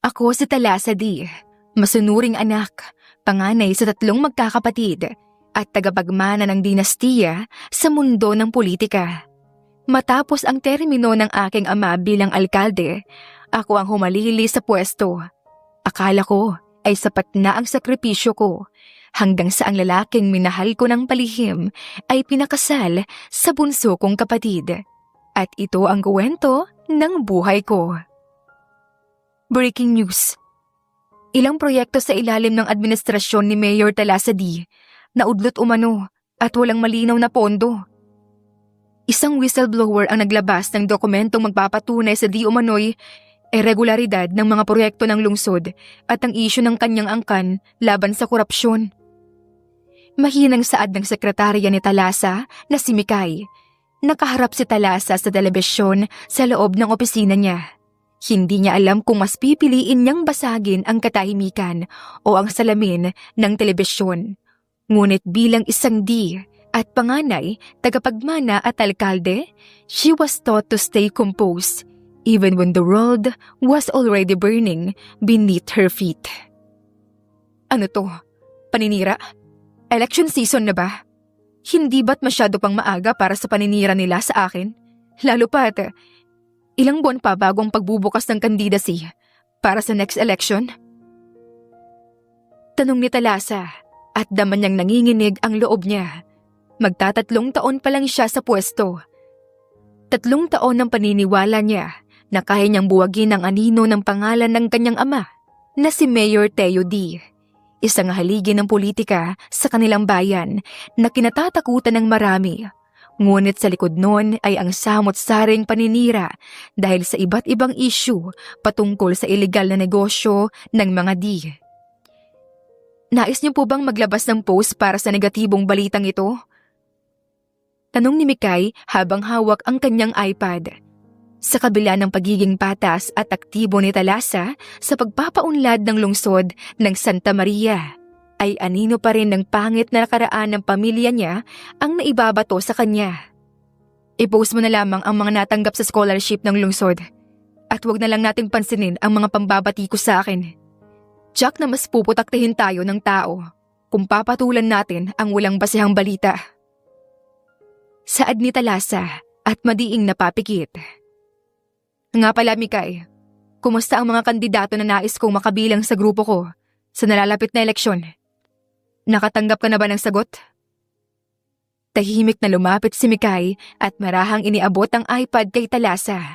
Ako si Talasa D, masunuring anak, panganay sa 3 magkakapatid at tagapagmana ng dinastiya sa mundo ng politika. Matapos ang termino ng aking ama bilang alkalde, ako ang humalili sa pwesto. Akala ko ay sapat na ang sakripisyo ko hanggang sa ang lalaking minahal ko ng palihim ay pinakasal sa bunso kong kapatid. At ito ang kwento ng buhay ko. Breaking news. Ilang proyekto sa ilalim ng administrasyon ni Mayor Talasa D naudlot umano at walang malinaw na pondo. Isang whistleblower ang naglabas ng dokumentong magpapatunay sa di umano'y irregularidad ng mga proyekto ng lungsod at ang isyu ng kanyang angkan laban sa korupsyon. Mahinang saad ng sekretarya ni Talasa na si Mikay. Nakaharap si Talasa sa telebisyon sa loob ng opisina niya. Hindi niya alam kung mas pipiliin niyang basagin ang katahimikan o ang salamin ng telebisyon. Ngunit bilang isang D at panganay, tagapagmana at alkalde, she was taught to stay composed even when the world was already burning beneath her feet. Ano to? Paninira? Election season na ba? Hindi ba't masyado pang maaga para sa paninira nila sa akin? Lalo pat, ilang buwan pa bago ang pagbubukas ng candidacy para sa next election? Tanong ni Talasa at dama niyang nanginginig ang loob niya. Magta-3 taon pa lang siya sa pwesto. 3 taon ng paniniwala niya na kaya niyang buwagin ang anino ng pangalan ng kanyang ama na si Mayor Teo D. Isang haligi ng politika sa kanilang bayan na kinatatakutan ng marami. Ngunit sa likod nun ay ang samot-saring paninira dahil sa iba't ibang issue patungkol sa ilegal na negosyo ng mga D. Nais niyo po bang maglabas ng post para sa negatibong balitang ito? Tanong ni Mikay habang hawak ang kanyang iPad. Sa kabila ng pagiging patas at aktibo ni Talasa sa pagpapaunlad ng lungsod ng Santa Maria, ay anino pa rin ng pangit na nakaraan ng pamilya niya ang naibabato sa kanya. I-post mo na lamang ang mga natanggap sa scholarship ng lungsod at huwag na lang nating pansinin ang mga pambabati ko sa akin. Jack na mas puputaktihin tayo ng tao kung papatulan natin ang walang basehang balita. Saad ni Talasa at madiing napapikit. Nga pala Mikay, kumusta ang mga kandidato na nais kong makabilang sa grupo ko sa nalalapit na eleksyon? Nakatanggap ka na ba ng sagot? Tahimik na lumapit si Mikay at marahang iniabot ang iPad kay Talasa.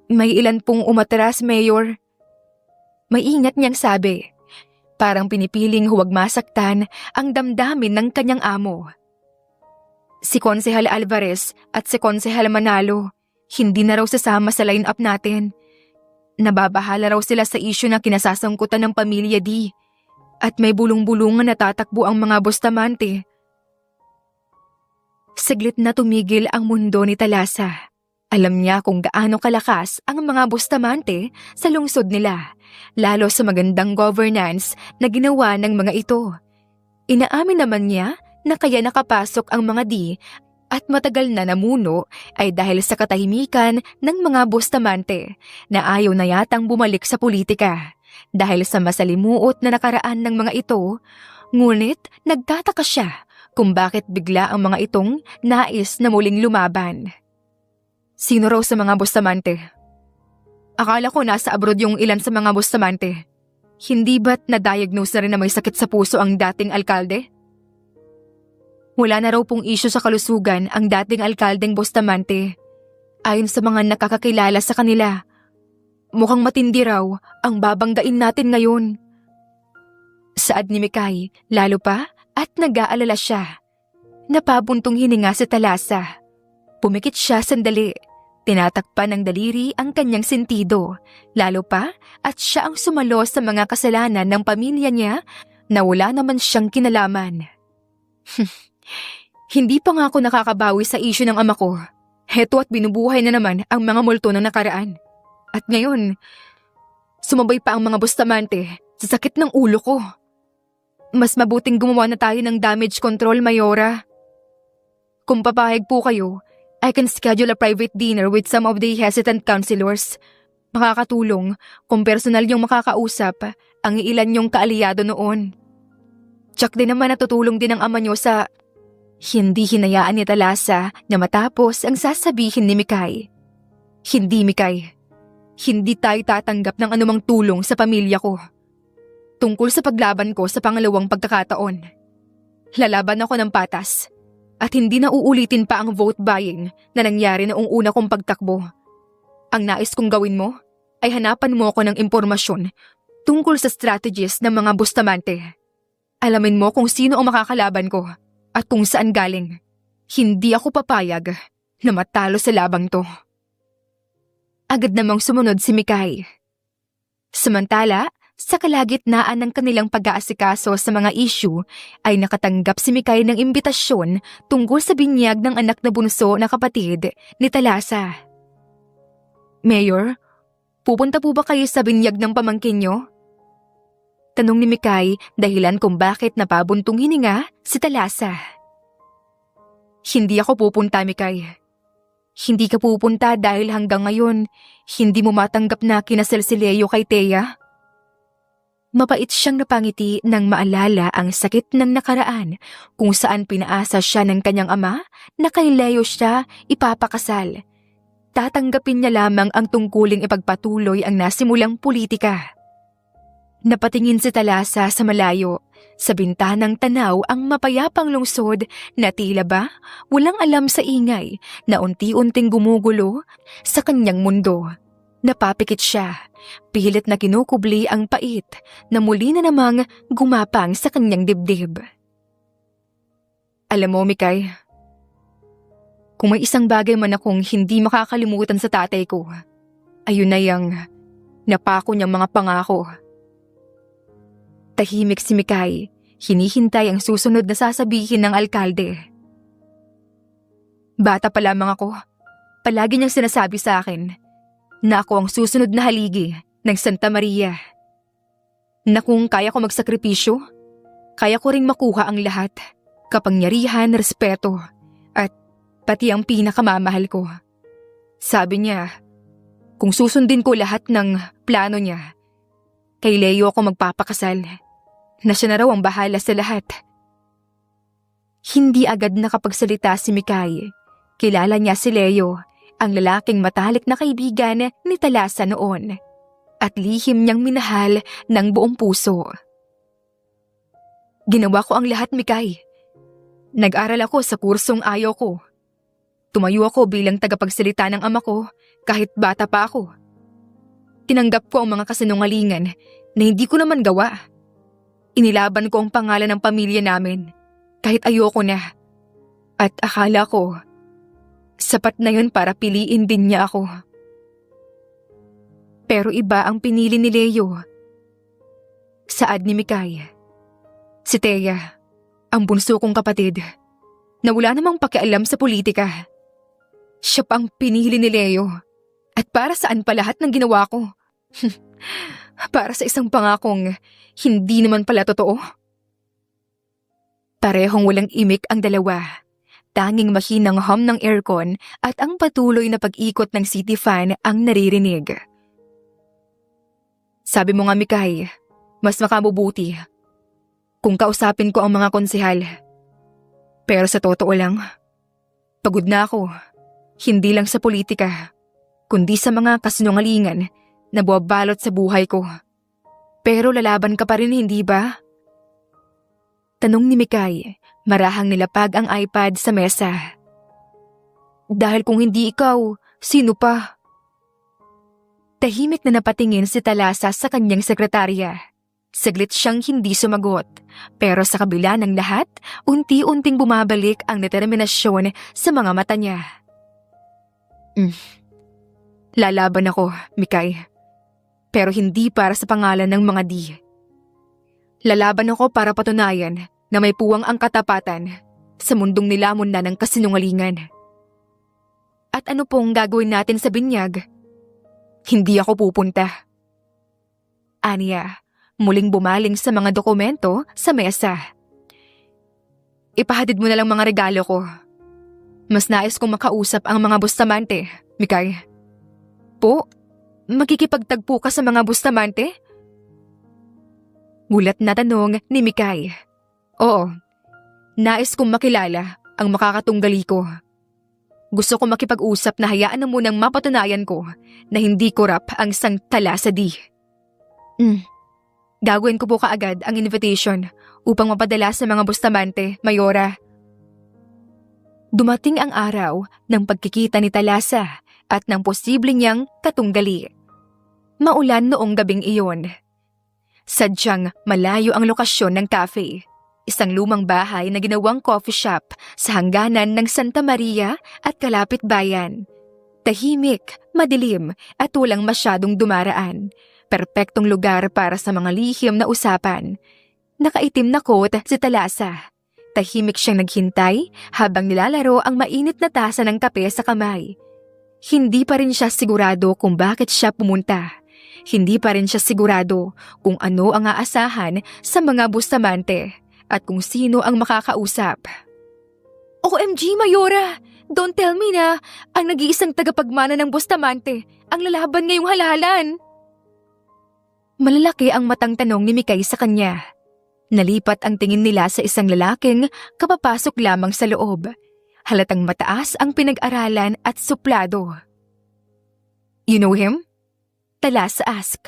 May ilan pong umatras, Mayor. Maingat niyang sabi, parang pinipiling huwag masaktan ang damdamin ng kanyang amo. Si Konsehal Alvarez at si Konsehal Manalo, hindi na raw sasama sa line-up natin. Nababahala raw sila sa isyu na kinasasangkutan ng pamilya D. At may bulong-bulungan na tatakbo ang mga Bustamante. Saglit na tumigil ang mundo ni Talasa. Alam niya kung gaano kalakas ang mga Bustamante sa lungsod nila, lalo sa magandang governance na ginawa ng mga ito. Inaamin naman niya na kaya nakapasok ang mga D at matagal na namuno ay dahil sa katahimikan ng mga Bustamante na ayaw na yatang bumalik sa politika dahil sa masalimuot na nakaraan ng mga ito. Ngunit nagtataka siya kung bakit bigla ang mga itong nais na muling lumaban. Sino raw sa mga Bustamante? Akala ko nasa abroad yung ilan sa mga Bustamante. Hindi ba't na-diagnose na rin na may sakit sa puso ang dating alkalde? Wala na raw pong isyu sa kalusugan ang dating alkaldeng Bustamante. Ayon sa mga nakakakilala sa kanila, mukhang matindi raw ang babanggain natin ngayon. Saad ni Mikay, lalo pa at nag-aalala siya. Napabuntong hininga si Talasa. Pumikit siya sandali. Tinatakpan ng daliri ang kanyang sentido, lalo pa at siya ang sumalo sa mga kasalanan ng pamilya niya na wala naman siyang kinalaman. Hindi pa nga ako nakakabawi sa isyu ng ama ko. Heto at binubuhay na naman ang mga multo ng nakaraan. At ngayon, sumabay pa ang mga Bustamante sa sakit ng ulo ko. Mas mabuting gumawa na tayo ng damage control, Mayora. Kung papayag po kayo, I can schedule a private dinner with some of the hesitant councilors makakatulong kung personal yung makakausap ang ilan yung kaalyado noon. Tsak din naman natutulong din ang ama niyo sa... Hindi hinayaan ni Thalassa na matapos ang sasabihin ni Mikay. Hindi, Mikay. Hindi tayo tatanggap ng anumang tulong sa pamilya ko. Tungkol sa paglaban ko sa pangalawang pagkakataon. Lalaban ako ng patas at hindi na uulitin pa ang vote buying na nangyari noong una kong pagtakbo. Ang nais kong gawin mo ay hanapan mo ako ng impormasyon tungkol sa strategies ng mga Bustamante. Alamin mo kung sino ang makakalaban ko at kung saan galing. Hindi ako papayag na matalo sa labang to. Agad namang sumunod si Mikay. Samantala, sa kalagitnaan ng kanilang pag-aasikaso sa mga issue, ay nakatanggap si Mikay ng imbitasyon tungkol sa binyag ng anak na bunso na kapatid ni Thalassa. Mayor, pupunta po ba kayo sa binyag ng pamangkin niyo? Tanong ni Mikay dahilan kung bakit napabuntong hininga si Thalassa. Hindi ako pupunta, Mikay. Hindi ka pupunta dahil hanggang ngayon hindi mo matanggap na kinasal si Leo kay Thea. Mapait siyang napangiti nang maalala ang sakit ng nakaraan kung saan pinaasa siya ng kanyang ama na kay Leo siya ipapakasal. Tatanggapin niya lamang ang tungkuling ipagpatuloy ang nasimulang politika. Napatingin si Thalassa sa malayo, sa bintanang tanaw ang mapayapang lungsod na tila ba walang alam sa ingay na unti-unting gumugulo sa kanyang mundo. Napapikit siya, pilit na kinukubli ang pait na muli na namang gumapang sa kanyang dibdib. Alam mo, Mikay, kung may isang bagay man akong hindi makakalimutan sa tatay ko, ayun na yung napako niyang mga pangako. Tahimik si Mikay, hinihintay ang susunod na sasabihin ng alkalde. Bata pa lamang ako, palagi niyang sinasabi sa akin na ako ang susunod na haligi ng Santa Maria. Na kung kaya ko magsakripisyo, kaya ko ring makuha ang lahat, kapangyarihan, respeto, at pati ang pinakamamahal ko. Sabi niya, kung susundin ko lahat ng plano niya, kay Leo ako magpapakasal. Na siya na raw ang bahala sa lahat. Hindi agad nakapagsalita si Mikay. Kilala niya si Leo, ang lalaking matalik na kaibigan ni Thalassa noon. At lihim niyang minahal ng buong puso. Ginawa ko ang lahat, Mikay. Nag-aral ako sa kursong ayaw ko. Tumayo ako bilang tagapagsalita ng ama ko kahit bata pa ako. Tinanggap ko ang mga kasinungalingan na hindi ko naman gawa. Inilaban ko ang pangalan ng pamilya namin, kahit ayoko na. At akala ko, sapat na yun para piliin din niya ako. Pero iba ang pinili ni Leo. Saad ni Mikay. Si Thea, ang bunso kong kapatid, na wala namang pakialam sa politika. Siya pa ang pinili ni Leo. At para saan pa lahat ng ginawa ko? Para sa isang pangakong hindi naman pala totoo. Parehong walang imik ang dalawa. Tanging mahinang hum ng aircon at ang patuloy na pag-ikot ng city fan ang naririnig. Sabi mo nga, Mikay, mas makabubuti kung kausapin ko ang mga konsehal. Pero sa totoo lang, pagod na ako. Hindi lang sa politika, kundi sa mga kasinungalingan na buwabalot sa buhay ko. Pero lalaban ka pa rin, hindi ba? Tanong ni Mikay, marahang nilapag ang iPad sa mesa. Dahil kung hindi ikaw, sino pa? Tahimik na napatingin si Thalassa sa kanyang sekretarya. Saglit siyang hindi sumagot, pero sa kabila ng lahat, unti-unting bumabalik ang determinasyon sa mga mata niya. Lalaban ako, Mikay. Pero hindi para sa pangalan ng mga di. Lalaban ako para patunayan na may puwang ang katapatan sa mundong nilamon na ng kasinungalingan. At ano pong gagawin natin sa binyag? Hindi ako pupunta. Aniya, muling bumaling sa mga dokumento sa mesa. Ipahatid mo na lang mga regalo ko. Mas nais kong makausap ang mga Bustamante, Mikay. Po? makikipagtagpo ka sa mga Bustamante? Gulat na tanong ni Mikay. Oo, nais kong makilala ang makakatunggali ko. Gusto ko makipag-usap na hayaan na munang mapatunayan ko na hindi korap ang isang talasadi. Gagawin ko po kaagad ang invitation upang mapadala sa mga Bustamante, Mayora. Dumating ang araw ng pagkikita ni Talasa at ng posible niyang katunggali. Maulan noong gabing iyon. Sadyang malayo ang lokasyon ng cafe. Isang lumang bahay na ginawang coffee shop sa hangganan ng Santa Maria at kalapit bayan. Tahimik, madilim at walang masyadong dumaraan. Perpektong lugar para sa mga lihim na usapan. Nakaitim na coat si Talasa. Tahimik siyang naghintay habang nilalaro ang mainit na tasa ng kape sa kamay. Hindi pa rin siya sigurado kung bakit siya pumunta. Hindi pa rin siya sigurado kung ano ang aasahan sa mga Bustamante at kung sino ang makakausap. OMG, Mayora! Don't tell me na ang nag-iisang tagapagmana ng Bustamante ang lalaban ngayong halalan. Malalaki ang matang tanong ni Mikay sa kanya. Nalipat ang tingin nila sa isang lalaking kapapasok lamang sa loob. Halatang mataas ang pinag-aralan at suplado. You know him? Talasa ask.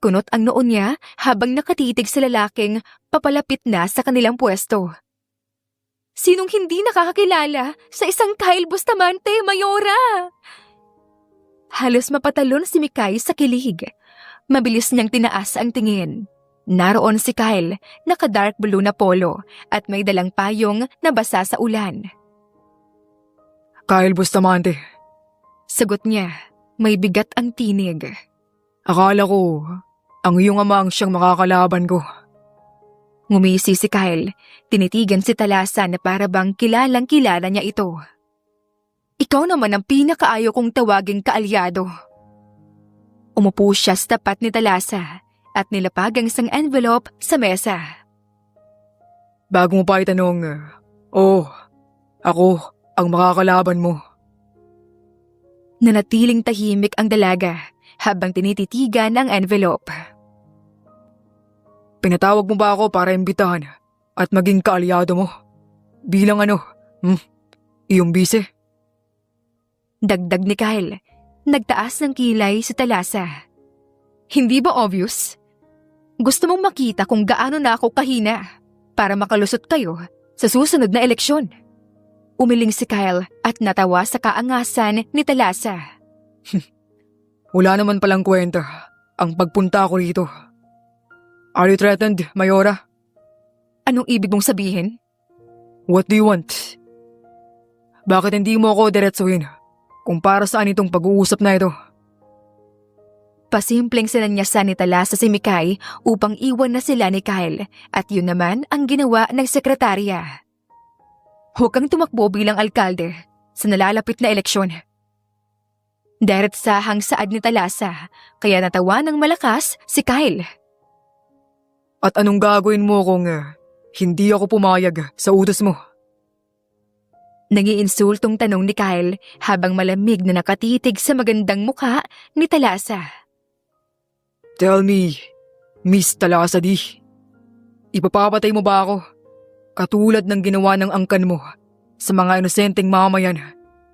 Kunot ang noo niya habang nakatitig sa lalaking papalapit na sa kanilang pwesto. Sinong hindi nakakakilala sa isang Kyle Bustamante, Mayora? Halos mapatalon si Mikay sa kilig. Mabilis niyang tinaas ang tingin. Naroon si Kyle, naka-dark blue na polo at may dalang payong na basa sa ulan. Kyle Bustamante. Sagot niya, may bigat ang tinig. Akala ko, ang iyong ama ang siyang makakalaban ko. Ngumisi si Kyle, tinitigan si Talasa na para bang kilalang kilala niya ito. Ikaw naman ang pinakaayaw kong tawaging kaalyado. Umupo siya sa tapat ni Talasa at nilapag ang isang envelope sa mesa. Bago mo pa itanong, ako ang makakalaban mo. Nanatiling tahimik ang dalaga habang tinititigan ang envelope. Pinatawag mo ba ako para imbitahan at maging kaalyado mo? Bilang iyong bise? Dagdag ni Kyle, nagtaas ng kilay si Talasa. Hindi ba obvious? Gusto mong makita kung gaano na ako kahina para makalusot kayo sa susunod na eleksyon. Umiling si Kyle at natawa sa kaangasan ni Talasa. Wala naman palang kwenta ang pagpunta ko rito. Are you threatened, Mayora? Anong ibig mong sabihin? What do you want? Bakit hindi mo ako diretsuhin kung para saan itong pag-uusap na ito? Pasimpleng sinanyasan ni Talasa si Mikay upang iwan na sila ni Kyle at yun naman ang ginawa ng sekretarya. Huwag kang tumakbo bilang alkalde sa nalalapit na eleksyon. Diretsahang saad ni Talasa kaya natawa ng malakas si Kyle. At anong gagawin mo kung hindi ako pumayag sa utos mo? Nangiinsultong tanong ni Kyle habang malamig na nakatitig sa magandang mukha ni Talasa. Tell me, Miss Talasadi, ipapapatay mo ba ako? Katulad ng ginawa ng angkan mo sa mga inosenteng mamayan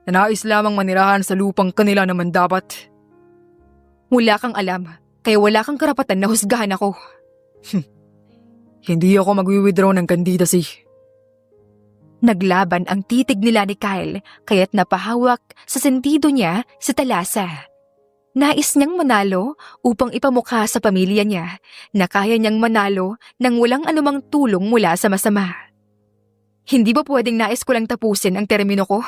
na nais lamang manirahan sa lupang kanila naman dapat. Wala kang alam, kaya wala kang karapatan na husgahan ako. Hindi ako magwi-withdraw ng candidacy. Naglaban ang titig nila ni Kyle kaya't napahawak sa sentido niya si Talasa. Nais niyang manalo upang ipamukha sa pamilya niya na kaya niyang manalo nang walang anumang tulong mula sa masama. Hindi ba pwedeng nais ko lang tapusin ang termino ko?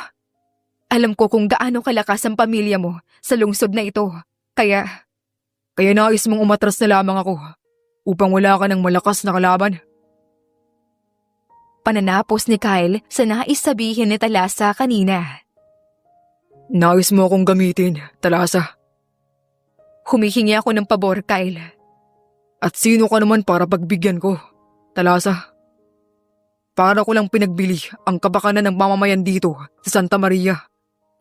Alam ko kung gaano kalakas ang pamilya mo sa lungsod na ito, kaya nais mong umatras na lamang ako upang wala ka ng malakas na kalaban. Pananapos ni Kyle sa nais sabihin ni Talasa kanina. Nais mo akong gamitin, Talasa. Humihingi ako ng pabor, Kyle. At sino ka naman para pagbigyan ko, Talasa? Para ko lang pinagbili ang kapakanan ng mamamayan dito sa Santa Maria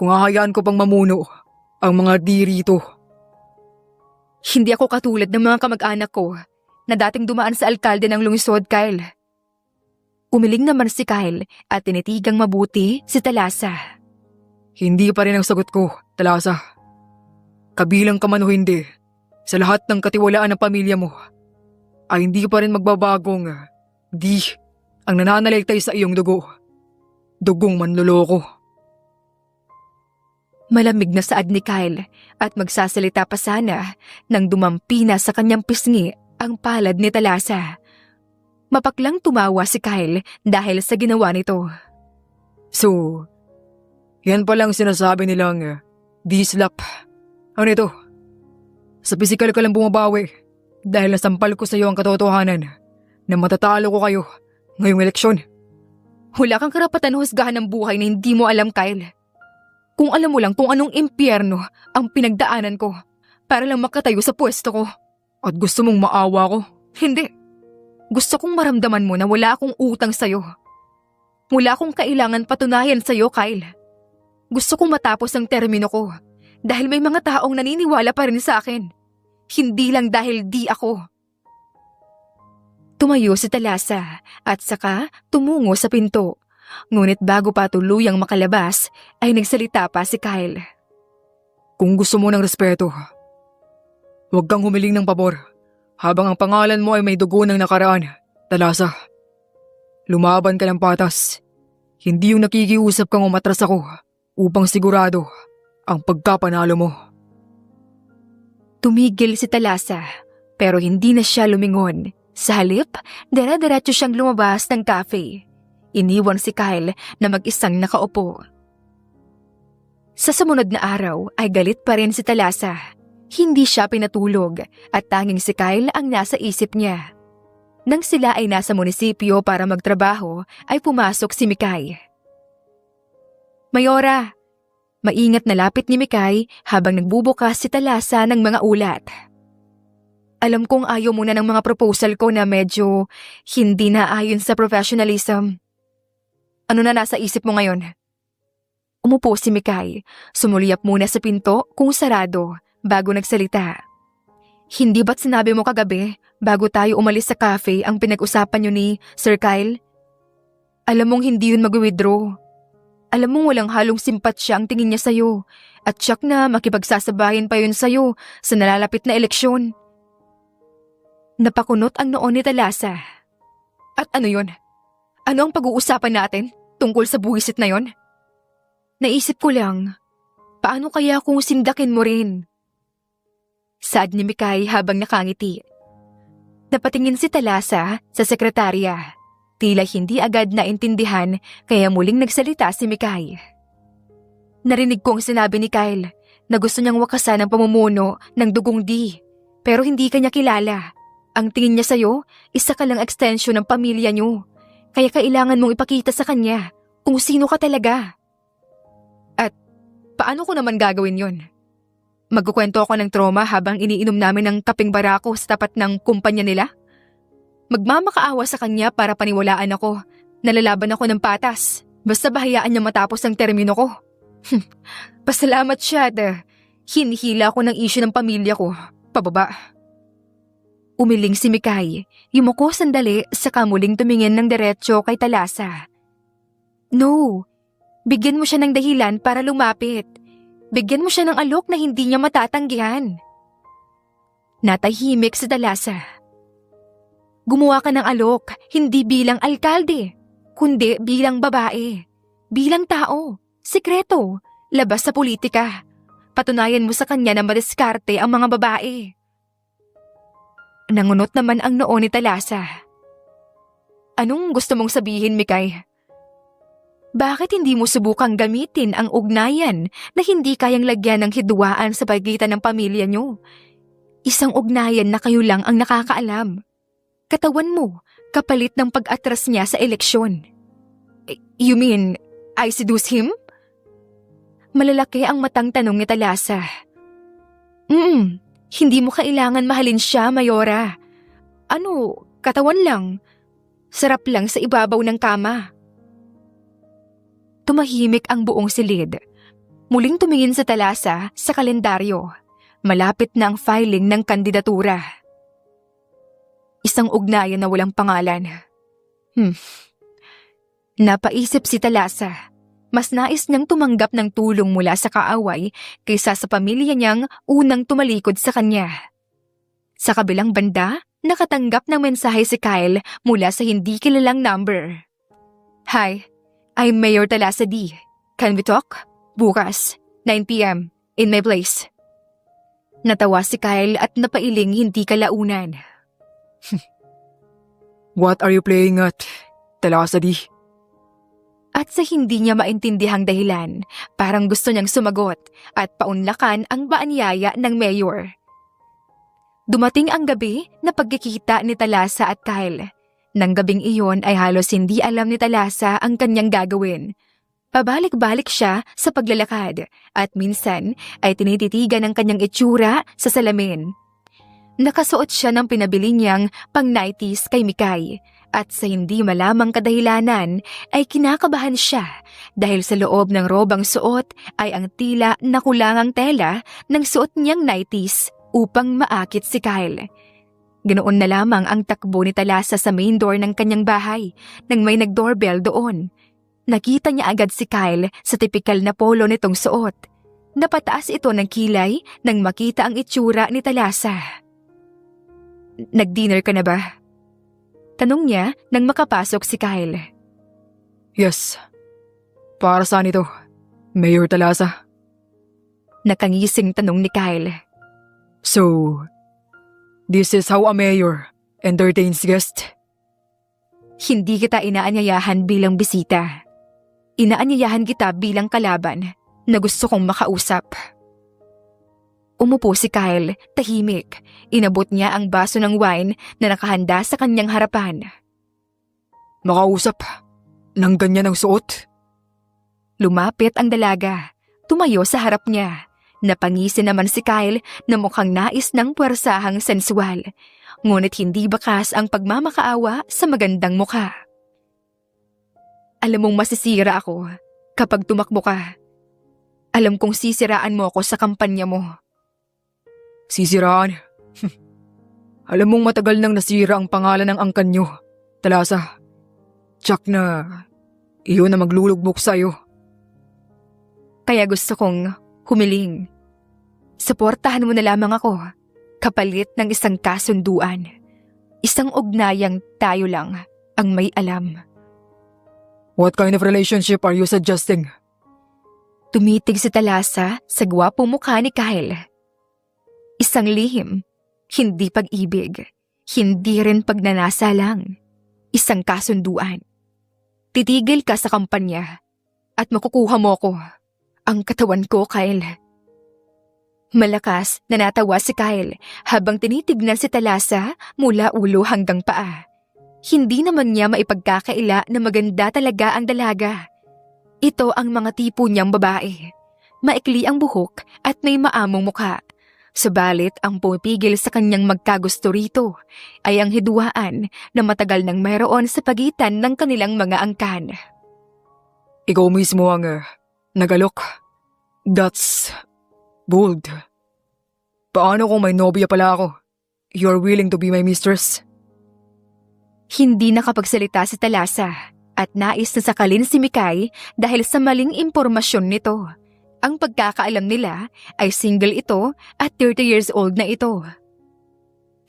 kung hahayaan ko pang mamuno ang mga di rito. Hindi ako katulad ng mga kamag-anak ko na dating dumaan sa alkalde ng lungsod, Kyle. Umiling naman si Kyle at tinitigang mabuti si Talasa. Hindi pa rin ang sagot ko, Talasa. Kabilang ka man o hindi, sa lahat ng katiwalaan ng pamilya mo, ay hindi pa rin magbabagong di ang nananalaktay sa iyong dugo. Dugong manloloko. Malamig na saad ni Kyle at magsasalita pa sana nang dumampi na sa kanyang pisngi ang palad ni Talasa. Mapaklang tumawa si Kyle dahil sa ginawa nito. So, yan palang sinasabi nilang D-slap. Ano ito? Sa pisikal ka lang bumabawi dahil nasampal ko sa iyo ang katotohanan na matatalo ko kayo ngayong eleksyon. Wala kang karapatan husgahan ng buhay na hindi mo alam, Kyle. Kung alam mo lang kung anong impyerno ang pinagdaanan ko para lang makatayo sa pwesto ko. At gusto mong maawa ko? Hindi. Gusto kong maramdaman mo na wala akong utang sa'yo. Wala akong kailangan patunayan sa'yo, Kyle. Gusto kong matapos ang termino ko dahil may mga taong naniniwala pa rin sa akin. Hindi lang dahil di ako. Tumayo si Talasa at saka tumungo sa pinto. Ngunit bago pa tuluyang makalabas ay nagsalita pa si Kyle. Kung gusto mo ng respeto, huwag kang humiling ng pabor habang ang pangalan mo ay may dugo ng nakaraan, Talasa. Lumaban ka ng patas. Hindi yung nakikiusap kang umatras ako upang sigurado ang pagkapanalo mo. Tumigil si Talasa pero hindi na siya lumingon. Sa halip, dara-diretso siyang lumabas ng cafe. Iniwan si Kyle na mag-isang nakaupo. Sa sumunod na araw ay galit pa rin si Talasa. Hindi siya pinatulog at tanging si Kyle ang nasa isip niya. Nang sila ay nasa munisipyo para magtrabaho ay pumasok si Mikay. Mayora, maingat na lapit ni Mikay habang nagbubukas si Talasa ng mga ulat. Alam kong ayaw muna ng mga proposal ko na medyo hindi na ayon sa professionalism. Ano na nasa isip mo ngayon? Umupo si Mikay, sumuliyap muna sa pinto kung sarado bago nagsalita. Hindi ba't sinabi mo kagabi bago tayo umalis sa cafe ang pinag-usapan niyo ni Sir Kyle? Alam mong hindi yun mag-withdraw. Alam mong walang halong simpatsya ang tingin niya sa'yo at tsak na makipagsasabayan pa yun sa'yo sa nalalapit na eleksyon. Napakunot ang noon ni Talasa. At ano yun? Ano ang pag-uusapan natin tungkol sa buwisit na yon? Naisip ko lang, paano kaya kung sindakin mo rin? Saad ni Mikay habang nakangiti. Napatingin si Talasa sa sekretarya. Tila hindi agad naintindihan kaya muling nagsalita si Mikay. Narinig ko ang sinabi ni Kyle na gusto niyang wakasan ang pamumuno ng dugong D. Pero hindi kanya kilala. Ang tingin niya sa'yo, isa ka lang extension ng pamilya niyo. Kaya kailangan mong ipakita sa kanya kung sino ka talaga. At paano ko naman gagawin yon? Magkukwento ako ng trauma habang iniinom namin ng kapeng barako sa tapat ng kumpanya nila? Magmamakaawa sa kanya para paniwalaan ako. Nalalaban ako ng patas. Basta bahayaan niya matapos ang termino ko. Pasalamat siya at hinihila ko ng issue ng pamilya ko. Pababa. Umiling si Mikay, yumuko sandali saka muling tumingin ng diretsyo kay Talasa. No, bigyan mo siya ng dahilan para lumapit. Bigyan mo siya ng alok na hindi niya matatanggihan. Natahimik si Talasa. Gumawa ka ng alok, hindi bilang alkalde, kundi bilang babae, bilang tao, sikreto, labas sa politika. Patunayan mo sa kanya na madiskarte ang mga babae. Nangunot naman ang noo ni Talasa. Anong gusto mong sabihin, Mikay? Bakit hindi mo subukang gamitin ang ugnayan na hindi kayang lagyan ng hidwaan sa pagitan ng pamilya niyo? Isang ugnayan na kayo lang ang nakakaalam. Katawan mo, kapalit ng pag-atras niya sa eleksyon. You mean, I seduce him? Malalaki ang matang tanong ni Talasa. Hindi mo kailangan mahalin siya, Mayora. Ano, katawan lang. Sarap lang sa ibabaw ng kama. Tumahimik ang buong silid. Muling tumingin sa Talasa sa kalendaryo. Malapit na ang filing ng kandidatura. Isang ugnayan na walang pangalan. Napaisip si Talasa. Mas nais niyang tumanggap ng tulong mula sa kaaway kaysa sa pamilya niyang unang tumalikod sa kanya. Sa kabilang banda, nakatanggap ng mensahe si Kyle mula sa hindi kilalang number. Hi, I'm Mayor Talasa D. Can we talk? Bukas, 9 p.m. in my place. Natawa si Kyle at napailing hindi kalaunan. What are you playing at, Talasa D? At sa hindi niya maintindihang dahilan, parang gusto niyang sumagot at paunlakan ang paanyaya ng mayor. Dumating ang gabi na pagkikita ni Talasa at Kyle. Nang gabing iyon ay halos hindi alam ni Talasa ang kanyang gagawin. Pabalik-balik siya sa paglalakad at minsan ay tinititigan ang kanyang itsura sa salamin. Nakasuot siya ng pinabili niyang pang-90s kay Mikay at sa hindi malamang kadahilanan ay kinakabahan siya dahil sa loob ng robang suot ay ang tila nakulangang tela ng suot niyang 90s upang maakit si Kyle. Ganoon na lamang ang takbo ni Talasa sa main door ng kanyang bahay nang may nag-doorbell doon. Nakita niya agad si Kyle sa tipikal na polo nitong suot. Napataas ito ng kilay nang makita ang itsura ni Talasa. Nag-dinner ka na ba? Tanong niya nang makapasok si Kyle. Yes. Para saan ito, Mayor Talasa? Nakangising tanong ni Kyle. So, this is how a mayor entertains guests? Hindi kita inaanyayahan bilang bisita. Inaanyayahan kita bilang kalaban na gusto kong makausap. Umupo si Kyle, tahimik. Inabot niya ang baso ng wine na nakahanda sa kanyang harapan. Makausap? Nang ganyan ang suot? Lumapit ang dalaga. Tumayo sa harap niya. Napangisin naman si Kyle na mukhang nais ng puwersahang sensual. Ngunit hindi bakas ang pagmamakaawa sa magandang mukha. Alam mong masisira ako kapag tumakbo ka. Alam kong sisiraan mo ako sa kampanya mo. Sisiraan? Alam mong matagal nang nasira ang pangalan ng angkan nyo, Talasa. Tsak na iyon na maglulugbok sa'yo. Kaya gusto kong humiling. Suportahan mo na lamang ako kapalit ng isang kasunduan. Isang ugnayang tayo lang ang may alam. What kind of relationship are you suggesting? Tumitig si Talasa sa gwapong mukha ni Kyle. Isang lihim, hindi pag-ibig, hindi rin pagnanasa lang. Isang kasunduan. Titigil ka sa kampanya at makukuha mo ko, ang katawan ko, Kyle. Malakas na natawa si Kyle habang tinitignan si Talasa mula ulo hanggang paa. Hindi naman niya maipagkakaila na maganda talaga ang dalaga. Ito ang mga tipo niyang babae. Maikli ang buhok at may maamong mukha. Subalit ang pumipigil sa kanyang magkagusto rito ay ang hidwaan na matagal nang mayroon sa pagitan ng kanilang mga angkan. Ikaw mismo ang nagalok. That's bold. Paano kung may nobya pala ako? You're willing to be my mistress? Hindi nakapagsalita si Talasa at nais na sakalin si Mikay dahil sa maling impormasyon nito. Ang pagkakaalam nila ay single ito at 30 years old na ito.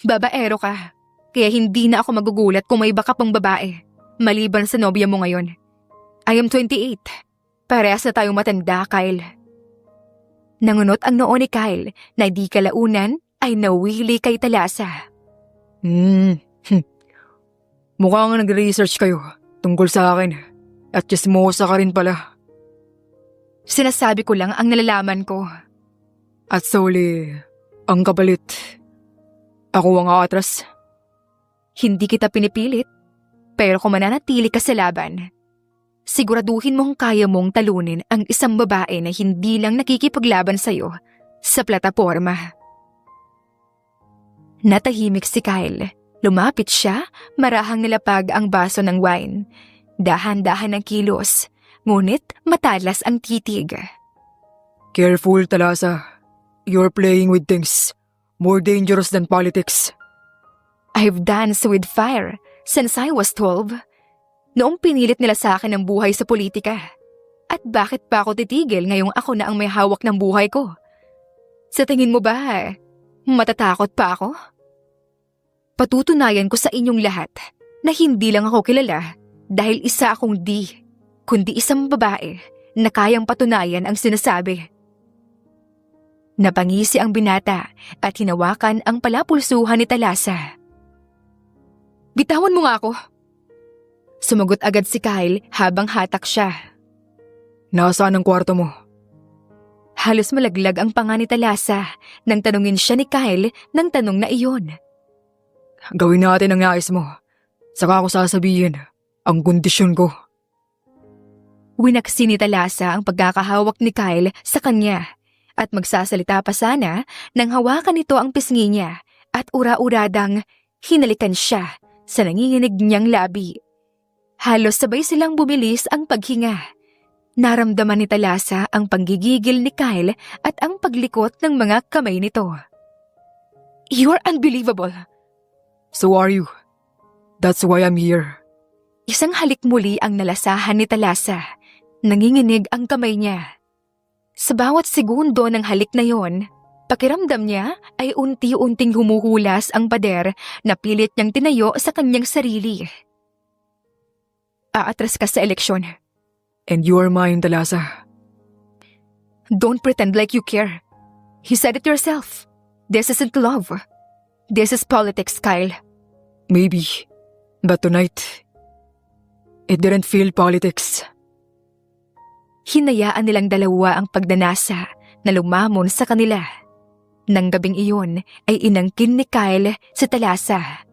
Babaero ka, kaya hindi na ako magugulat kung may baka pang babae, maliban sa nobya mo ngayon. I am 28. Parehas na tayong matanda, Kyle. Nangunot ang noo ni Kyle na di kalaunan ay nawili kay Talasa. Mukhang nag-research kayo tungkol sa akin at chismosa ka rin pala. Sinasabi ko lang ang nalalaman ko. At sa uli, ang kapalit. Ako ang aatras. Hindi kita pinipilit, pero kung mananatili ka sa laban, siguraduhin mong kaya mong talunin ang isang babae na hindi lang nakikipaglaban sa'yo sa plataporma. Natahimik si Kyle. Lumapit siya, marahang nilapag ang baso ng wine. Dahan-dahan ang kilos, ngunit matalas ang titig. Careful, Talasa. You're playing with things more dangerous than politics. I've danced with fire since I was 12. Noong pinilit nila sa akin ang buhay sa politika. At bakit pa ako titigil ngayong ako na ang may hawak ng buhay ko? Sa tingin mo ba, matatakot pa ako? Patutunayan ko sa inyong lahat na hindi lang ako kilala dahil isa akong di, kundi isang babae na kayang patunayan ang sinasabi. Napangisi ang binata at hinawakan ang palapulsuhan ni Thalassa. Bitawan mo nga ako. Sumagot agad si Kyle habang hatak siya. Nasaan ang kwarto mo? Halos malaglag ang panga ni Thalassa nang tanungin siya ni Kyle ng tanong na iyon. Gawin natin ang nais mo. Saka ako sasabihin ang kondisyon ko. Winaksi ni Thalassa ang pagkakahawak ni Kyle sa kanya at magsasalita pa sana nang hawakan nito ang pisngi niya at ura-uradang hinalikan siya sa nanginginig niyang labi. Halos sabay silang bumilis ang paghinga. Naramdaman ni Thalassa ang panggigigil ni Kyle at ang paglikot ng mga kamay nito. You're unbelievable. So are you. That's why I'm here. Isang halik muli ang nalasahan ni Thalassa. Nanginginig ang kamay niya. Sa bawat segundo ng halik na yon, pakiramdam niya ay unti-unting humuhulas ang pader na pilit niyang tinayo sa kanyang sarili. Aatras ka sa eleksyon. And you're mine, Thalassa. Don't pretend like you care. You said it yourself. This isn't love. This is politics, Kyle. Maybe. But tonight, it didn't feel politics. Hinayaan nilang dalawa ang pagdanasa na lumamon sa kanila. Nang gabing iyon ay inangkin ni Kyle si Thalassa.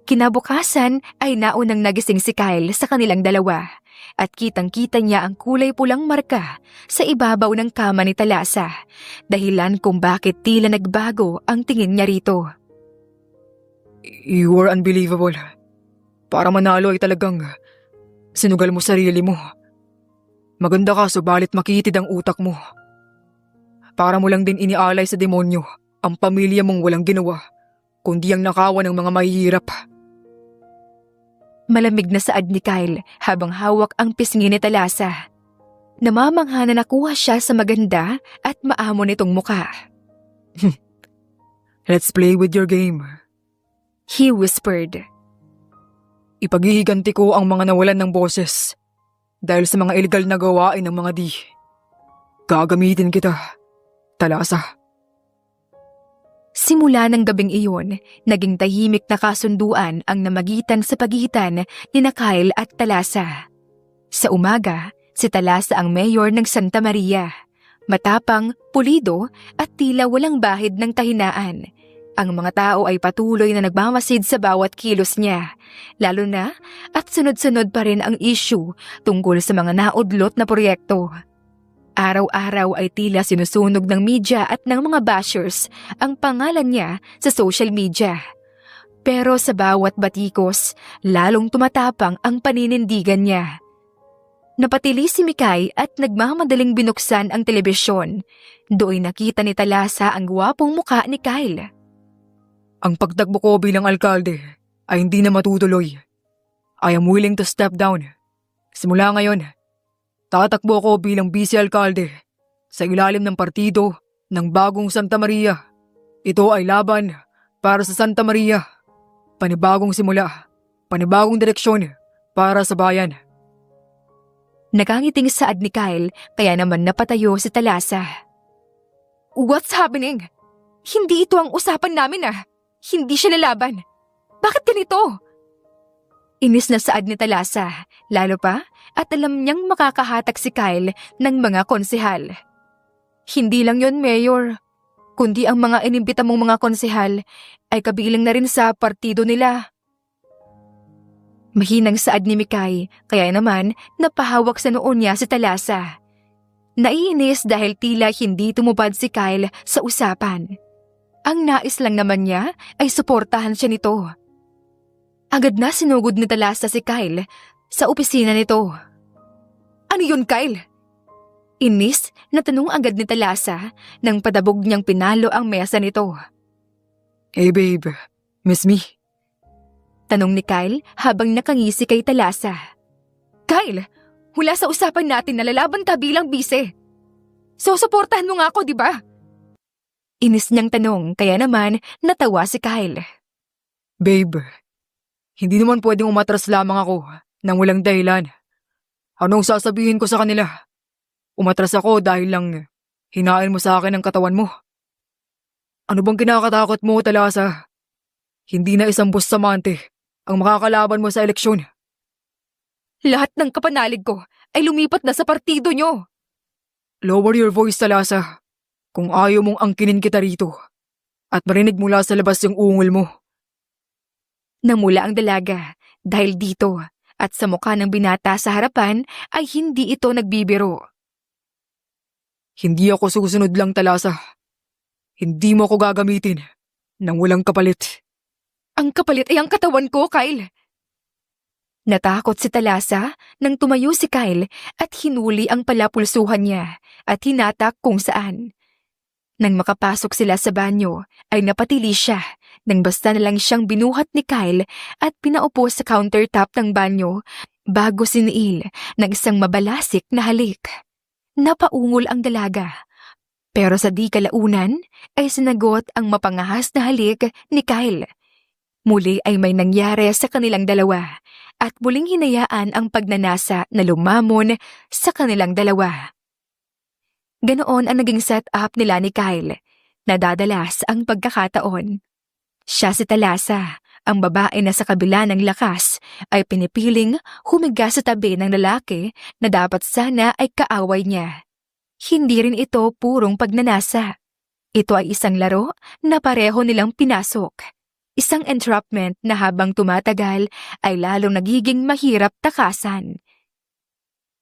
Kinabukasan ay naunang nagising si Kyle sa kanilang dalawa at kitang-kita niya ang kulay pulang marka sa ibabaw ng kama ni Thalassa, dahilan kung bakit tila nagbago ang tingin niya rito. You were unbelievable. Para manalo ay talagang sinugal mo sarili mo. Maganda ka subalit makitid ang utak mo. Para mo lang din inialay sa demonyo ang pamilya mong walang ginawa, kundi ang nakawan ng mga mahihirap. Malamig na saad ni Kyle habang hawak ang pisngi ni Thalassa. Namamangha na nakuha siya sa maganda at maamo nitong muka. Let's play with your game. He whispered. Ipaghihiganti ko ang mga nawalan ng boses dahil sa mga illegal na gawain ng mga di. Gagamitin kita, Thalassa. Simula ng gabing iyon, naging tahimik na kasunduan ang namagitan sa pagitan ni Kyle at Thalassa. Sa umaga, si Thalassa ang mayor ng Santa Maria. Matapang, pulido at tila walang bahid ng kahinaan. Ang mga tao ay patuloy na nagmamasid sa bawat kilos niya, lalo na at sunod-sunod pa rin ang issue tungkol sa mga naudlot na proyekto. Araw-araw ay tila sinusunog ng media at ng mga bashers ang pangalan niya sa social media. Pero sa bawat batikos, lalong tumatapang ang paninindigan niya. Napatili si Mikay at nagmamadaling binuksan ang telebisyon. Doon nakita ni Thalassa ang gwapong muka ni Kyle. Ang pagtakbo ko bilang alkalde ay hindi na matutuloy. I am willing to step down. Simula ngayon, tatakbo ako bilang vice-alkalde sa ilalim ng partido ng Bagong Santa Maria. Ito ay laban para sa Santa Maria. Panibagong simula, panibagong direksyon para sa bayan. Nakangiting saad ni Kyle kaya naman napatayo si Thalassa. What's happening? Hindi ito ang usapan namin ah. Hindi siya lalaban. Bakit ganito? Inis na saad ni Thalassa, lalo pa at alam niyang makakahatak si Kyle ng mga konsehal. Hindi lang yon, Mayor, kundi ang mga inimbita mong mga konsehal ay kabilang na rin sa partido nila. Mahinang saad ni Mikay, kaya naman napahawak sa noon niya si Thalassa. Naiinis dahil tila hindi tumupad si Kyle sa usapan. Ang nais lang naman niya ay suportahan siya nito. Agad na sinugod ni Thalassa si Kyle sa opisina nito. Ano yun, Kyle? Inis na tanong agad ni Talasa nang padabog niyang pinalo ang mesa nito. Hey babe, miss me? Tanong ni Kyle habang nakangisi kay Talasa. Kyle, hula sa usapan natin na lalaban ka bilang bise. So suportahan mo nga ako, di ba? Inis niyang tanong kaya naman natawa si Kyle. Babe, hindi naman pwedeng umatras lamang ako nang walang dahilan. Anong sasabihin ko sa kanila? Umatras ako dahil lang hinain mo sa akin ang katawan mo. Ano bang kinakatakot mo, Talasa? Hindi na isang bustamante ang makakalaban mo sa eleksyon. Lahat ng kapanalig ko ay lumipat na sa partido nyo. Lower your voice, Talasa. Kung ayaw mong angkinin kita rito at marinig mula sa labas yung ungol mo. Namula ang dalaga dahil dito at sa mukha ng binata sa harapan ay hindi ito nagbibiro. Hindi ako susunod lang, Talasa. Hindi mo ako gagamitin nang walang kapalit. Ang kapalit ay ang katawan ko, Kyle. Natakot si Talasa nang tumayo si Kyle at hinuli ang palapulsuhan niya at hinatak kung saan. Nang makapasok sila sa banyo ay napatili siya nang basta na lang siyang binuhat ni Kyle at pinaupo sa countertop ng banyo bago siniil ng isang mabalasik na halik. Napaungol ang dalaga. Pero sa di kalaunan ay sinagot ang mapangahas na halik ni Kyle. Muli ay may nangyari sa kanilang dalawa at muling hinayaan ang pagnanasa na lumamon sa kanilang dalawa. Ganoon ang naging setup nila ni Kyle. Nadadalas ang pagkakataon. Siya si Talasa, ang babae na sa kabila ng lakas, ay pinipiling humiga sa tabi ng lalaki na dapat sana ay kaaway niya. Hindi rin ito purong pagnanasa. Ito ay isang laro na pareho nilang pinasok. Isang entrapment na habang tumatagal ay lalong nagiging mahirap takasan.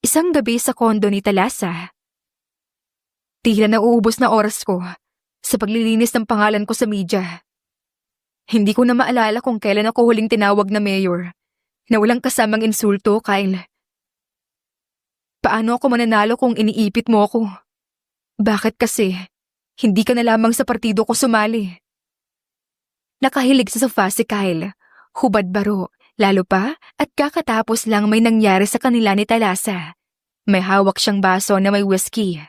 Isang gabi sa kondo ni Talasa. Tila nauubos na oras ko sa paglilinis ng pangalan ko sa media. Hindi ko na maalala kung kailan ako huling tinawag na mayor na walang kasamang insulto, Kyle. Paano ako mananalo kung iniipit mo ako? Bakit kasi hindi ka na lamang sa partido ko sumali? Nakahilig sa sofa si Kyle, hubad baro, lalo pa at kakatapos lang may nangyari sa kanila ni Talasa. May hawak siyang baso na may whiskey.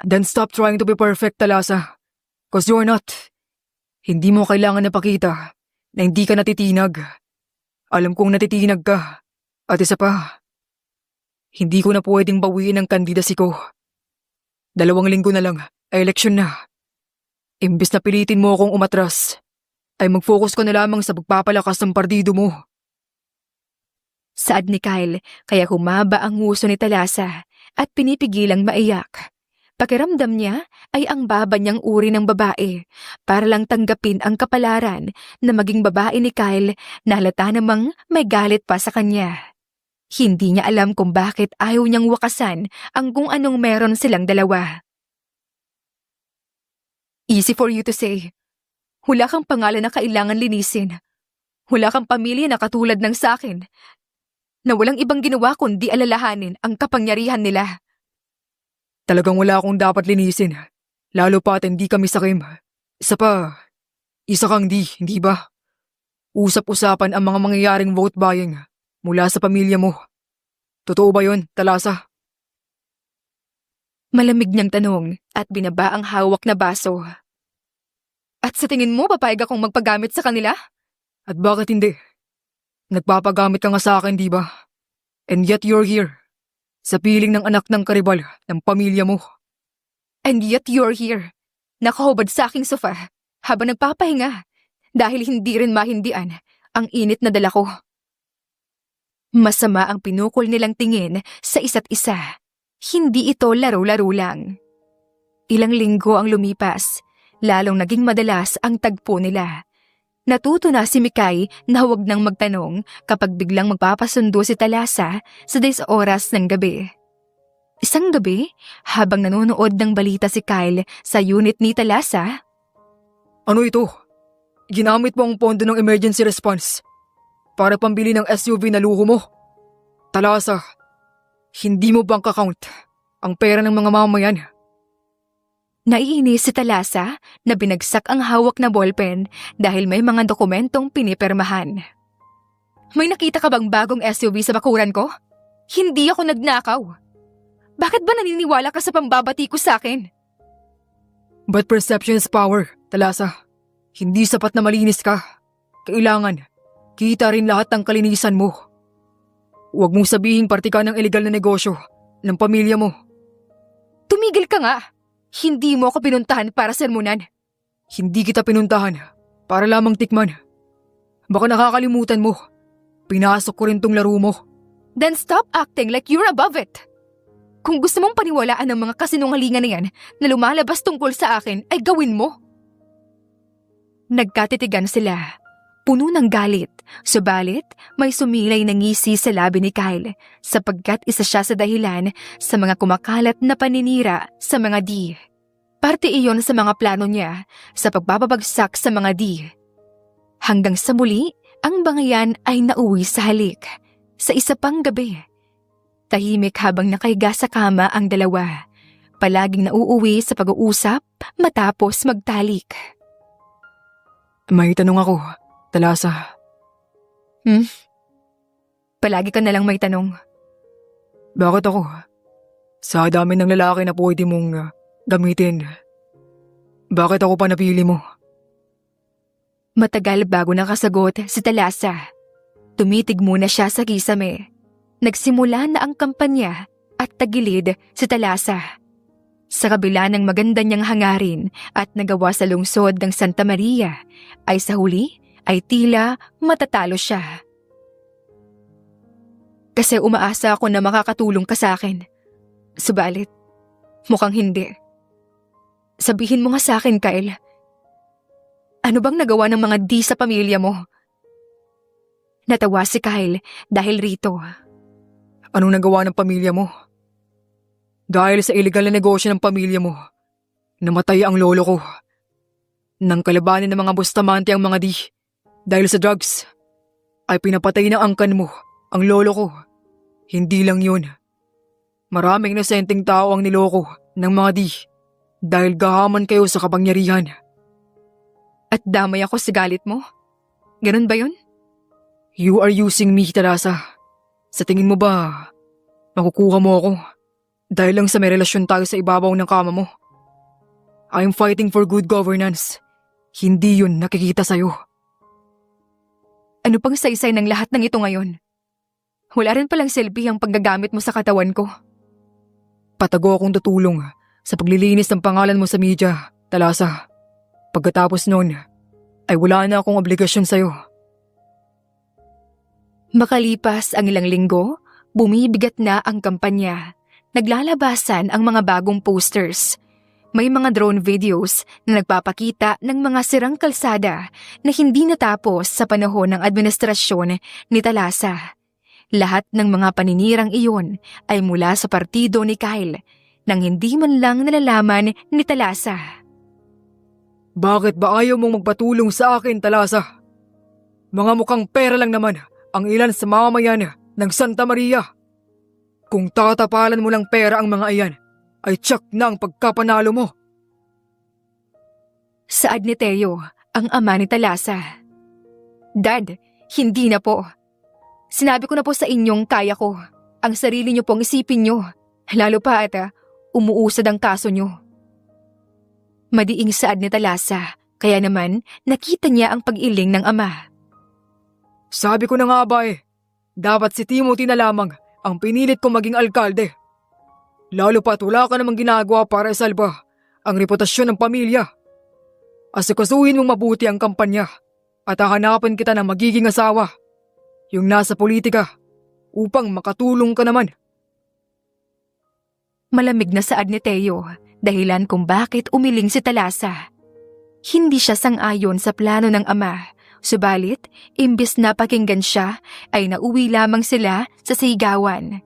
Then stop trying to be perfect, Talasa. Cause you're not. Hindi mo kailangan napakita na hindi ka natitinag. Alam kong natitinag ka. At isa pa, hindi ko na pwedeng bawiin ang kandidasi ko. 2 linggo na lang ay eleksyon na. Imbis na pilitin mo akong umatras, ay mag-focus ka na lamang sa pagpapalakas ng partido mo. Saad ni Kyle, kaya humaba ang nguso ni Talasa at pinipigilang maiyak. Pakiramdam niya ay ang baba niyang uri ng babae para lang tanggapin ang kapalaran na maging babae ni Kyle na halata namang may galit pa sa kanya. Hindi niya alam kung bakit ayaw niyang wakasan ang kung anong meron silang dalawa. Easy for you to say. Wala kang pangalan na kailangan linisin. Wala kang pamilya na katulad ng sakin na walang ibang ginawa kundi alalahanin ang kapangyarihan nila. Talagang wala akong dapat linisin, lalo pa at hindi kami sakim. Isa kang hindi ba? Usap-usapan ang mga mangyayaring vote buying mula sa pamilya mo. Totoo ba yun, Talasa? Malamig niyang tanong at binaba ang hawak na baso. At sa tingin mo, papayag akong magpagamit sa kanila? At bakit hindi? Nagpapagamit ka nga sa akin, di ba? And yet you're here. Sa piling ng anak ng karibal ng pamilya mo. And yet you're here. Nakahubad sa aking sofa habang nagpapahinga dahil hindi rin mahindian ang init na dala ko. Masama ang pinukol nilang tingin sa isa't isa. Hindi ito laro-laro lang. Ilang linggo ang lumipas, lalong naging madalas ang tagpo nila. Natuto na si Mikay na huwag nang magtanong kapag biglang magpapasundo si Talasa sa 10 oras ng gabi. Isang gabi, habang nanonood ng balita si Kyle sa unit ni Talasa. Ano ito? Ginamit mo ang pondo ng emergency response para pambili ng SUV na luho mo? Talasa, hindi mo bank account ang pera ng mga mamayan. Naiinis si Talasa na binagsak ang hawak na ballpen dahil may mga dokumentong pinipirmahan. May nakita ka bang bagong SUV sa bakuran ko? Hindi ako nagnakaw. Bakit ba naniniwala ka sa pambabati ko sa akin? But perception is power, Talasa. Hindi sapat na malinis ka. Kailangan, kita rin lahat ng kalinisan mo. Huwag mong sabihing parte ka ng illegal na negosyo ng pamilya mo. Tumigil ka nga. Hindi mo ako pinuntahan para sermonan. Hindi kita pinuntahan para lamang tikman. Baka nakakalimutan mo. Pinasok ko rin tong laro mo. Then stop acting like you're above it. Kung gusto mong paniwalaan ng mga kasinungalingan na yan na lumalabas tungkol sa akin, ay gawin mo. Nagkatitigan sila. Puno ng galit, subalit may sumilay na ngisi sa labi ni Kyle sapagkat isa siya sa dahilan sa mga kumakalat na paninira sa mga D. Parte iyon sa mga plano niya sa pagbabagsak sa mga D. Hanggang sa muli, ang bangayan ay nauwi sa halik. Sa isa pang gabi, tahimik habang nakahiga sa kama ang dalawa. Palaging nauuwi sa pag-uusap matapos magtalik. May tanong ako, Talasa. Palagi ka nalang may tanong. Bakit ako? Sa dami ng lalaki na pwede mong gamitin. Bakit ako pa napili mo? Matagal bago nakasagot si Talasa. Tumitig muna siya sa kisame. Nagsimula na ang kampanya at tagilid si Talasa. Sa kabila ng maganda niyang hangarin at nagawa sa lungsod ng Santa Maria, ay sa huli ay tila matatalo siya. Kasi umaasa ako na makakatulong ka sa akin. Subalit, mukhang hindi. Sabihin mo nga sa akin, Kyle. Ano bang nagawa ng mga D sa pamilya mo? Natawa si Kyle dahil rito. Anong nagawa ng pamilya mo? Dahil sa illegal na negosyo ng pamilya mo, namatay ang lolo ko. Nang kalabanin ng mga Bustamante ang mga D, dahil sa drugs, ay pinapatay ng angkan mo ang lolo ko. Hindi lang yun. Maraming inosenteng tao ang niloko ng mga D dahil gahaman kayo sa kapangyarihan. At damay ako sa galit mo? Ganun ba yun? You are using me, Talasa. Sa tingin mo ba, makukuha mo ako dahil lang sa may relasyon tayo sa ibabaw ng kama mo? I'm fighting for good governance. Hindi yun nakikita sa'yo. Ano pang saysay ng lahat ng ito ngayon? Wala rin palang silbi ang paggagamit mo sa katawan ko. Patago akong tutulong sa paglilinis ng pangalan mo sa media, Talasa. Pagkatapos nun, ay wala na akong obligasyon sa'yo. Makalipas ang ilang linggo, bumibigat na ang kampanya. Naglalabasan ang mga bagong posters. May mga drone videos na nagpapakita ng mga sirang kalsada na hindi natapos sa panahon ng administrasyon ni Talasa. Lahat ng mga paninirang iyon ay mula sa partido ni Kyle nang hindi man lang nalalaman ni Talasa. Bakit ba ayaw mong magpatulong sa akin, Talasa? Mga mukhang pera lang naman ang ilan sa mamamayan ng Santa Maria. Kung tatapalan mo lang pera ang mga iyan, ay tsak na ang pagkapanalo mo. Saad ni Teo, ang ama ni Talasa. Dad, hindi na po. Sinabi ko na po sa inyong kaya ko. Ang sarili niyo pong isipin niyo. Lalo pa at umuusad ang kaso niyo. Madiing saad ni Talasa, kaya naman nakita niya ang pag-iling ng ama. Sabi ko na nga ba dapat si Timothy na lamang ang pinilit ko maging alkalde. Lalo pa't wala ka namang ginagawa para isalba ang reputasyon ng pamilya. Asikasuhin mong mabuti ang kampanya at hahanapan kita ng magiging asawa, yung nasa politika, upang makatulong ka naman. Malamig na saad ni Teo, dahilan kung bakit umiling si Talasa. Hindi siya sang-ayon sa plano ng ama, subalit imbis na pakinggan siya ay nauwi lamang sila sa sigawan.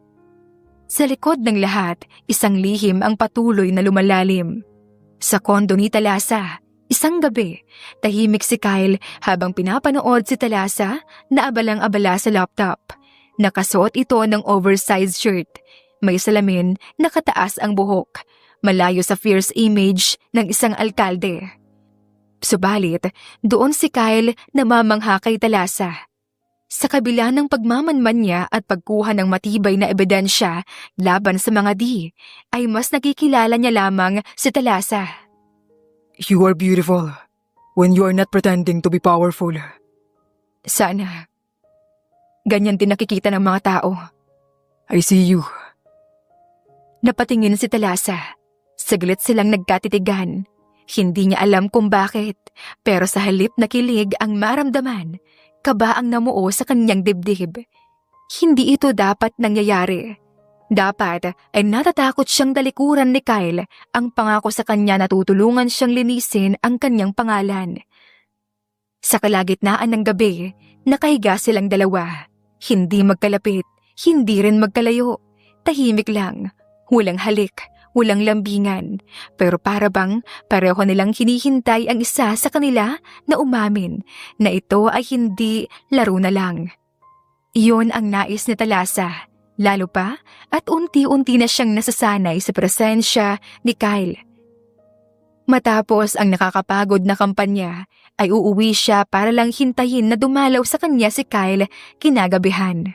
Sa likod ng lahat, isang lihim ang patuloy na lumalalim. Sa kondo ni Talasa, isang gabi, tahimik si Kyle habang pinapanood si Talasa na abalang-abala sa laptop. Nakasuot ito ng oversized shirt. May salamin, nakataas ang buhok, malayo sa fierce image ng isang alkalde. Subalit, doon si Kyle namamangha kay Talasa. Sa kabila ng pagmamanman niya at pagkuha ng matibay na ebidensya laban sa mga di, ay mas nakikilala niya lamang si Talasa. You are beautiful when you are not pretending to be powerful. Sana. Ganyan din nakikita ng mga tao. I see you. Napatingin si Talasa. Saglit silang nagkatitigan. Hindi niya alam kung bakit, pero sa halip na kilig ang maramdaman, kaba ang namuo sa kanyang dibdib. Hindi ito dapat nangyayari. Dapat ay natatakot siyang dalikuran ni Kyle ang pangako sa kanya na tutulungan siyang linisin ang kanyang pangalan. Sa kalagitnaan ng gabi, nakahiga silang dalawa. Hindi magkalapit, hindi rin magkalayo. Tahimik lang, walang halik, walang lambingan. Pero para bang pareho nilang hinihintay ang isa sa kanila na umamin na ito ay hindi laro na lang. Iyon ang nais ni Talasa, lalo pa at unti-unti na siyang nasasanay sa presensya ni Kyle. Matapos ang nakakapagod na kampanya, ay uuwi siya para lang hintayin na dumalaw sa kanya si Kyle kinagabihan.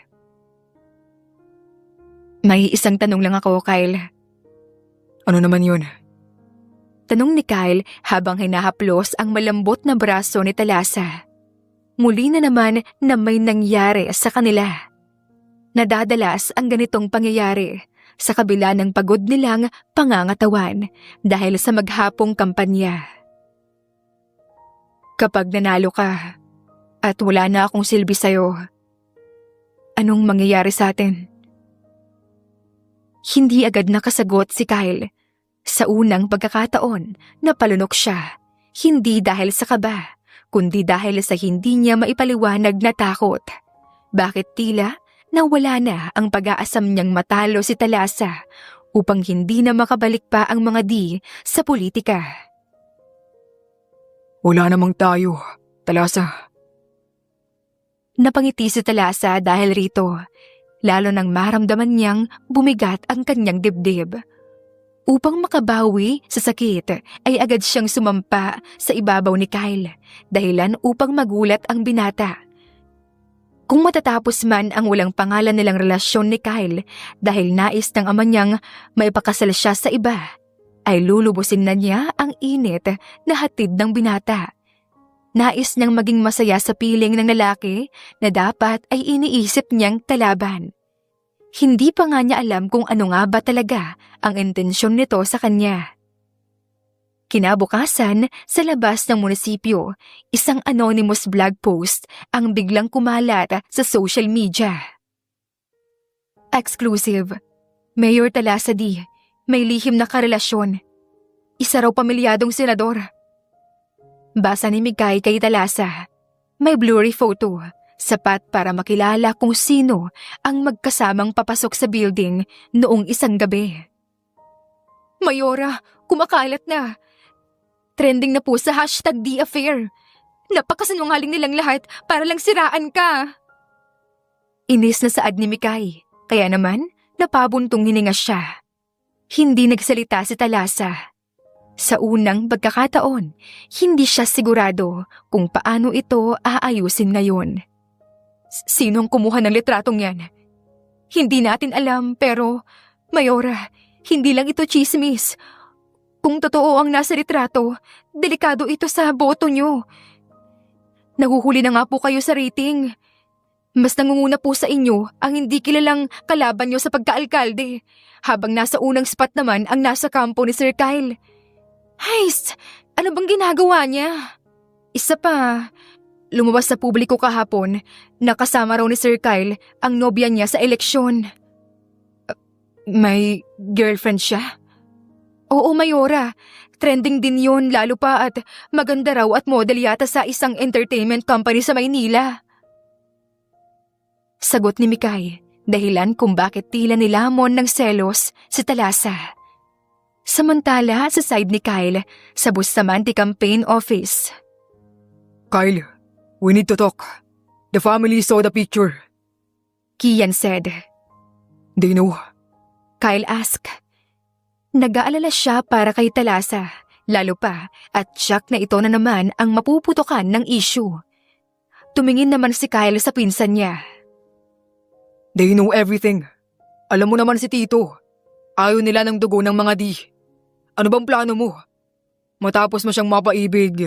May isang tanong lang ako, Kyle. Ano naman yun? Tanong ni Kyle habang hinahaplos ang malambot na braso ni Talasa. Muli na naman na may nangyari sa kanila. Nadadalas ang ganitong pangyayari sa kabila ng pagod nilang pangangatawan dahil sa maghapong kampanya. Kapag nanalo ka at wala na akong silbi sa'yo, anong mangyayari sa atin? Hindi agad nakasagot si Kyle. Sa unang pagkakataon, napalunok siya. Hindi dahil sa kaba, kundi dahil sa hindi niya maipaliwanag na takot. Bakit tila nawala na ang pag-aasam niyang matalo si Talasa upang hindi na makabalik pa ang mga di sa politika? Wala namang tayo, Talasa. Napangiti si Talasa dahil rito, lalo nang maramdaman niyang bumigat ang kanyang dibdib. Upang makabawi sa sakit, ay agad siyang sumampa sa ibabaw ni Kyle, dahilan upang magulat ang binata. Kung matatapos man ang walang pangalan nilang relasyon ni Kyle dahil nais ng ama niyang maipakasal siya sa iba, ay lulubusin na niya ang init na hatid ng binata. Nais niyang maging masaya sa piling ng lalaki na dapat ay iniisip niyang kalaban. Hindi pa nga niya alam kung ano nga ba talaga ang intensyon nito sa kanya. Kinabukasan, sa labas ng munisipyo, isang anonymous blog post ang biglang kumalat sa social media. Exclusive. Mayor Talasa D. May lihim na karelasyon. Isa raw pamilyadong senador. Basa ni Mikay kay Talasa. May blurry photo. Sapat para makilala kung sino ang magkasamang papasok sa building noong isang gabi. Mayora, kumakalat na. Trending na po sa #TheAffair. Napakasinungaling nilang lahat para lang siraan ka. Inis na saad ni Mikay, kaya naman napabuntong hininga siya. Hindi nagsalita si Talasa. Sa unang pagkakataon, hindi siya sigurado kung paano ito aayusin ngayon. Sinong kumuha ng litratong yan? Hindi natin alam pero, Mayora, hindi lang ito chismis. Kung totoo ang nasa litrato, delikado ito sa boto nyo. Nahuhuli na nga po kayo sa rating. Mas nangunguna po sa inyo ang hindi kilalang kalaban nyo sa pagkaalkalde, habang nasa unang spot naman ang nasa kampo ni Sir Kyle. Hays, ano bang ginagawa niya? Isa pa, lumabas sa publiko kahapon na kasama raw ni Sir Kyle ang nobya niya sa eleksyon. May girlfriend siya? Oo, Mayora. Trending din yun lalo pa at maganda raw at model yata sa isang entertainment company sa Maynila. Sagot ni Mikay, dahilan kung bakit tila nilamon ng selos si Talasa. Samantala sa side ni Kyle, sa Bustamante campaign office. Kyle, we need to talk. The family saw the picture. Kian said. They know. Kyle asked. Nag-aalala siya para kay Talasa, lalo pa at tsak na ito na naman ang mapuputukan ng issue. Tumingin naman si Kyle sa pinsan niya. They know everything. Alam mo naman si Tito. Ayaw nila ng dugo ng mga di. Ano bang plano mo? Matapos mo siyang mapaibig,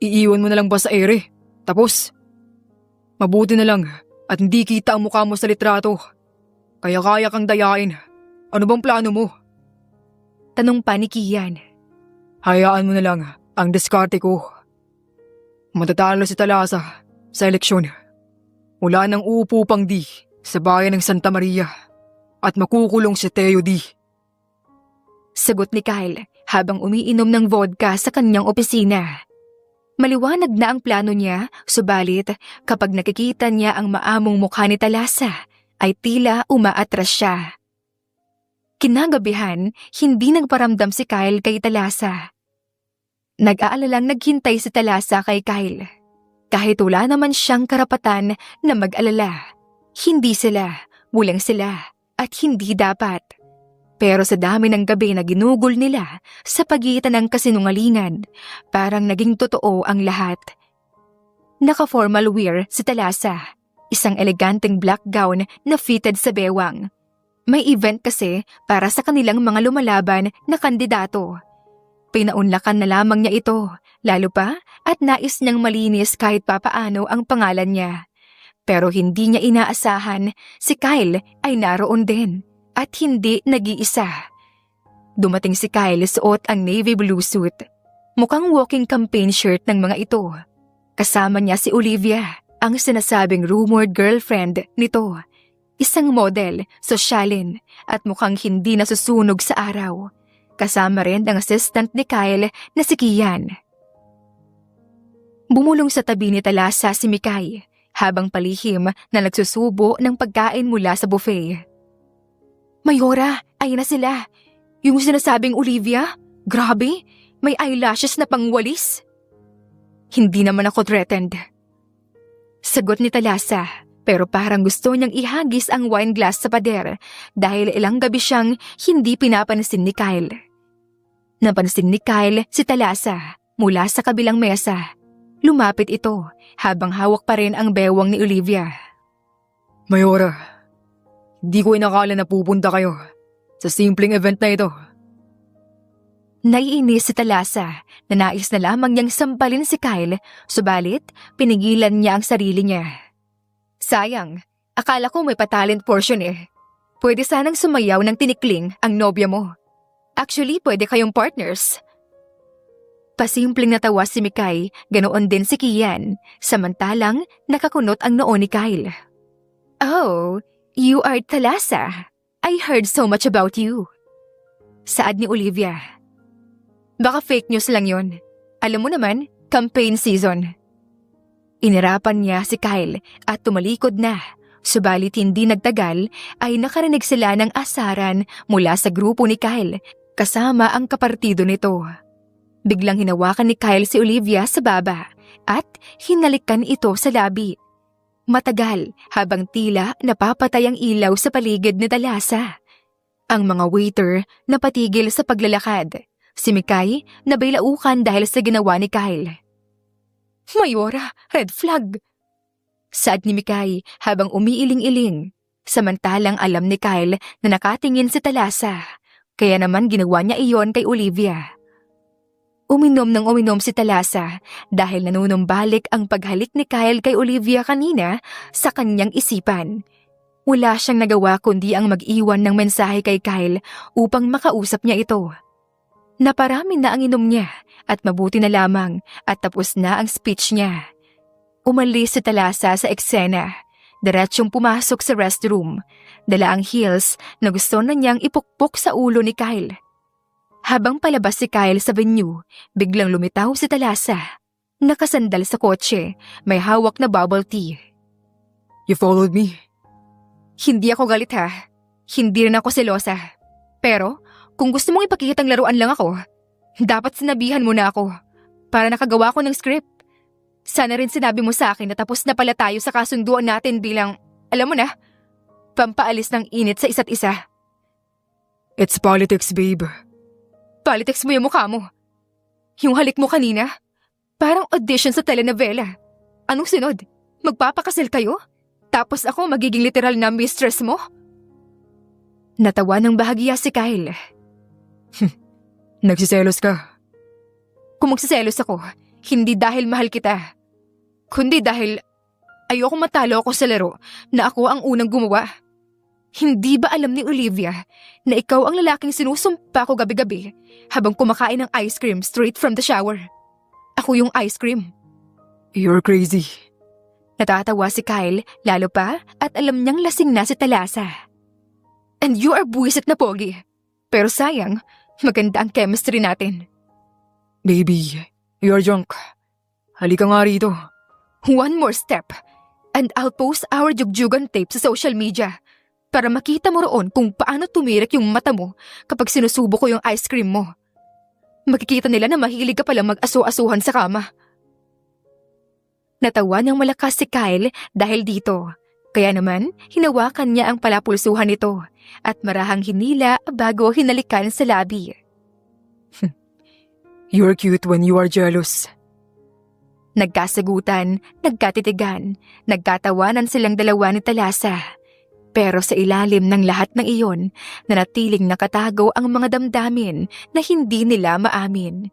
iiwan mo na lang ba sa ere? Tapos, mabuti na lang at hindi kita ang mukha mo sa litrato. Kaya kaya kang dayain. Ano bang plano mo? Tanong pa ni Kian. Hayaan mo na lang ang diskarte ko. Matatalo si Talasa sa eleksyon. Wala nang uupo pang di sa bayan ng Santa Maria at makukulong si Teo di. Sagot ni Kyle habang umiinom ng vodka sa kanyang opisina. Maliwanag na ang plano niya, subalit kapag nakikita niya ang maamong mukha ni Talasa, ay tila umaatras siya. Kinagabihan, hindi nagparamdam si Kyle kay Talasa. Nag-aalalang naghintay si Talasa kay Kyle. Kahit wala naman siyang karapatan na mag-alala. Hindi sila, walang sila, at hindi dapat. Pero sa dami ng gabi na ginugol nila sa pagitan ng kasinungalingan, parang naging totoo ang lahat. Naka-formal wear si Talasa, isang eleganteng black gown na fitted sa bewang. May event kasi para sa kanilang mga lumalaban na kandidato. Pinaunlakan na lamang niya ito, lalo pa at nais niyang malinis kahit papaano ang pangalan niya. Pero hindi niya inaasahan, si Kyle ay naroon din. At hindi nag-iisa. Dumating si Kyle suot ang navy blue suit. Mukhang walking campaign shirt ng mga ito. Kasama niya si Olivia, ang sinasabing rumored girlfriend nito. Isang model, sosyalin, at mukhang hindi nasusunog sa araw. Kasama rin ang assistant ni Kyle na si Kian. Bumulong sa tabi ni Talasa si Mikay, habang palihim na nagsusubo ng pagkain mula sa buffet. Mayora, ayun na sila. Yung sinasabing Olivia? Grabe, may eyelashes na pangwalis. Hindi naman ako threatened. Sagot ni Talasa, pero parang gusto niyang ihagis ang wine glass sa pader dahil ilang gabi siyang hindi pinapansin ni Kyle. Napansin ni Kyle si Talasa mula sa kabilang mesa. Lumapit ito habang hawak pa rin ang bewang ni Olivia. Mayora, di ko inakala na pupunta kayo sa simpleng event na ito. Naiinis si Talasa na nais na lamang niyang sampalin si Kyle, subalit pinigilan niya ang sarili niya. Sayang, akala ko may patalent portion eh. Pwede sanang sumayaw ng tinikling ang nobya mo. Actually, pwede kayong partners. Pasimpleng natawa si Mikay, ganoon din si Kian, samantalang nakakunot ang noo ni Kyle. Oh, you are Talasa. I heard so much about you. Saad ni Olivia. Baka fake news lang yon. Alam mo naman, campaign season. Inirapan niya si Kyle at tumalikod na. Subalit hindi nagtagal ay nakarinig sila ng asaran mula sa grupo ni Kyle kasama ang kapartido nito. Biglang hinawakan ni Kyle si Olivia sa baba at hinalikan ito sa labi. Matagal habang tila napapatay ang ilaw sa paligid ni Talasa. Ang mga waiter napatigil sa paglalakad. Si Mikay nabailaukan dahil sa ginawa ni Kyle. Mayora, red flag! Saad ni Mikay habang umiiling-iling. Samantalang alam ni Kyle na nakatingin si Talasa. Kaya naman ginawa niya iyon kay Olivia. Uminom ng uminom si Talasa dahil nanunumbalik ang paghalik ni Kyle kay Olivia kanina sa kanyang isipan. Wala siyang nagawa kundi ang mag-iwan ng mensahe kay Kyle upang makausap niya ito. Naparami na ang inom niya at mabuti na lamang at tapos na ang speech niya. Umalis si Talasa sa eksena. Diretsyong pumasok sa restroom. Dala ang heels na gusto na niyang ipukpok sa ulo ni Kyle. Habang palabas si Kyle sa venue, biglang lumitaw si Talasa. Nakasandal sa kotse, may hawak na bubble tea. You followed me? Hindi ako galit ha. Hindi rin ako selosa. Pero kung gusto mong ipakitang laruan lang ako, dapat sinabihan mo na ako para nakagawa ko ng script. Sana rin sinabi mo sa akin na tapos na pala tayo sa kasunduan natin bilang, alam mo na, pampaalis ng init sa isa't isa. It's politics, babe. Politics mo yung mukha mo. Yung halik mo kanina, parang audition sa telenovela. Anong sunod? Magpapakasal kayo? Tapos ako magiging literal na mistress mo? Natawa ng bahagya si Kyle. Nagsiselos ka. Kung magsiselos ako, hindi dahil mahal kita, kundi dahil ayoko matalo ako sa laro na ako ang unang gumawa. Hindi ba alam ni Olivia na ikaw ang lalaking sinusumpa ko gabi-gabi habang kumakain ng ice cream straight from the shower? Ako yung ice cream. You're crazy. Natatawa si Kyle lalo pa at alam niyang lasing na si Thalassa. And you are buwisit na pogi. Pero sayang, maganda ang chemistry natin. Baby, you're drunk. Halika nga rito. One more step, and I'll post our jugjugan tape sa social media para makita mo roon kung paano tumirik yung mata mo kapag sinusubo ko yung ice cream mo. Makikita nila na mahilig ka palang mag-aso-asuhan sa kama. Natawa ng malakas si Kyle dahil dito. Kaya naman, hinawakan niya ang palapulsuhan nito at marahang hinila bago hinalikan sa labi. You're cute when you are jealous. Nagkasagutan, nagkatitigan, nagkatawanan silang dalawa ni Thalassa. Pero sa ilalim ng lahat ng iyon, nanatiling nakatago ang mga damdamin na hindi nila maamin.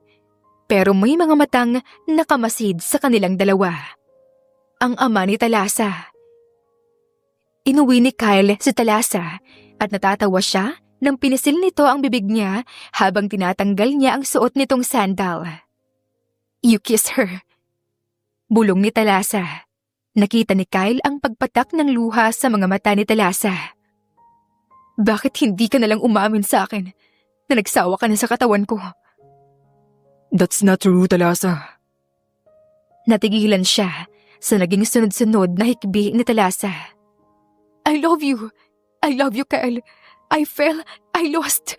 Pero may mga matang nakamasid sa kanilang dalawa. Ang ama ni Thalassa. Inuwi ni Kyle si Thalassa at natatawa siya nang pinisil nito ang bibig niya habang tinatanggal niya ang suot nitong sandal. You kiss her. Bulong ni Thalassa. Nakita ni Kyle ang pagpatak ng luha sa mga mata ni Thalassa. Bakit hindi ka nalang umamin sa akin na nagsawa ka na sa katawan ko? That's not true, Thalassa. Natigilan siya sa naging sunod-sunod na hikbi ni Thalassa. I love you. I love you, Kyle. I fell. I lost.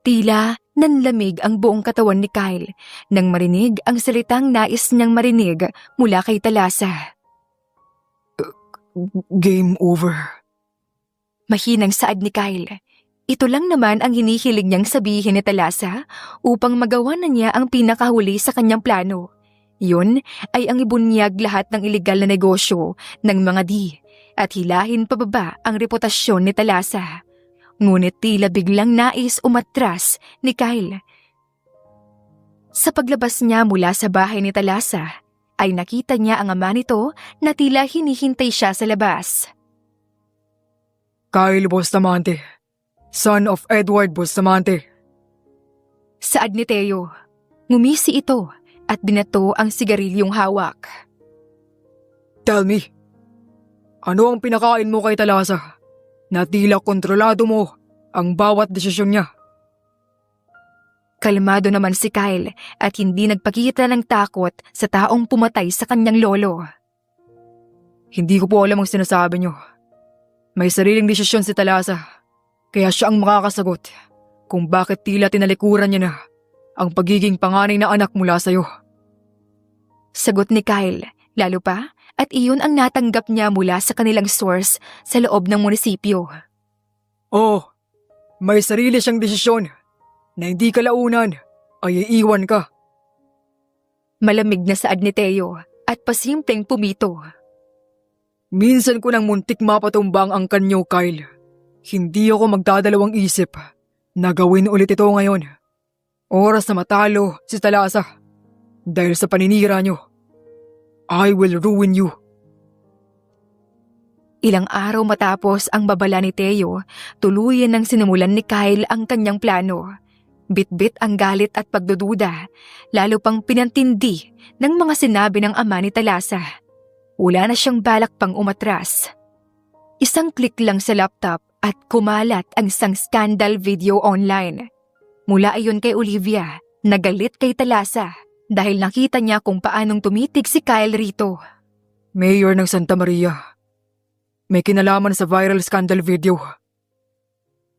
Tila nanlamig ang buong katawan ni Kyle nang marinig ang salitang nais niyang marinig mula kay Thalassa. Game over. Mahinang saad ni Kyle. Ito lang naman ang hinihiling niyang sabihin ni Thalassa upang magawa na niya ang pinakahuli sa kanyang plano. Yun ay ang ibunyag lahat ng iligal na negosyo ng mga di at hilahin pababa ang reputasyon ni Thalassa. Ngunit tila biglang nais umatras ni Kyle. Sa paglabas niya mula sa bahay ni Thalassa, ay nakita niya ang ama nito na tila hinihintay siya sa labas. Kyle Bustamante, son of Edward Bustamante. Saad ni Teo. Ngumisi ito at binato ang sigarilyong hawak. Tell me, ano ang pinakain mo kay Thalassa na tila kontrolado mo ang bawat desisyon niya? Kalmado naman si Kyle at hindi nagpakita ng takot sa taong pumatay sa kanyang lolo. Hindi ko po alam ang sinasabi niyo. May sariling desisyon si Thalassa, kaya siya ang makakasagot kung bakit tila tinalikuran niya na ang pagiging panganay na anak mula sa'yo. Sagot ni Kyle, lalo pa at iyon ang natanggap niya mula sa kanilang source sa loob ng munisipyo. Oh, may sarili siyang desisyon na hindi kalaunan ay iiwan ka. Malamig na saad ni Teo at pasimpleng pumito. Minsan ko nang muntik mapatumbang ang kanyo, Kyle. Hindi ako magdadalawang isip na gawin ulit ito ngayon. Oras na matalo si Thalassa dahil sa paninira niyo. I will ruin you. Ilang araw matapos ang babala ni Teo, tuluyan nang sinimulan ni Kyle ang kanyang plano. Bitbit ang galit at pagdududa, lalo pang pinantindi ng mga sinabi ng ama ni Thalassa. Wala na siyang balak pang umatras. Isang click lang sa laptop at kumalat ang isang scandal video online. Mula ayon kay Olivia, nagalit kay Thalassa dahil nakita niya kung paanong tumitig si Kyle rito. Mayor ng Santa Maria, may kinalaman sa viral scandal video.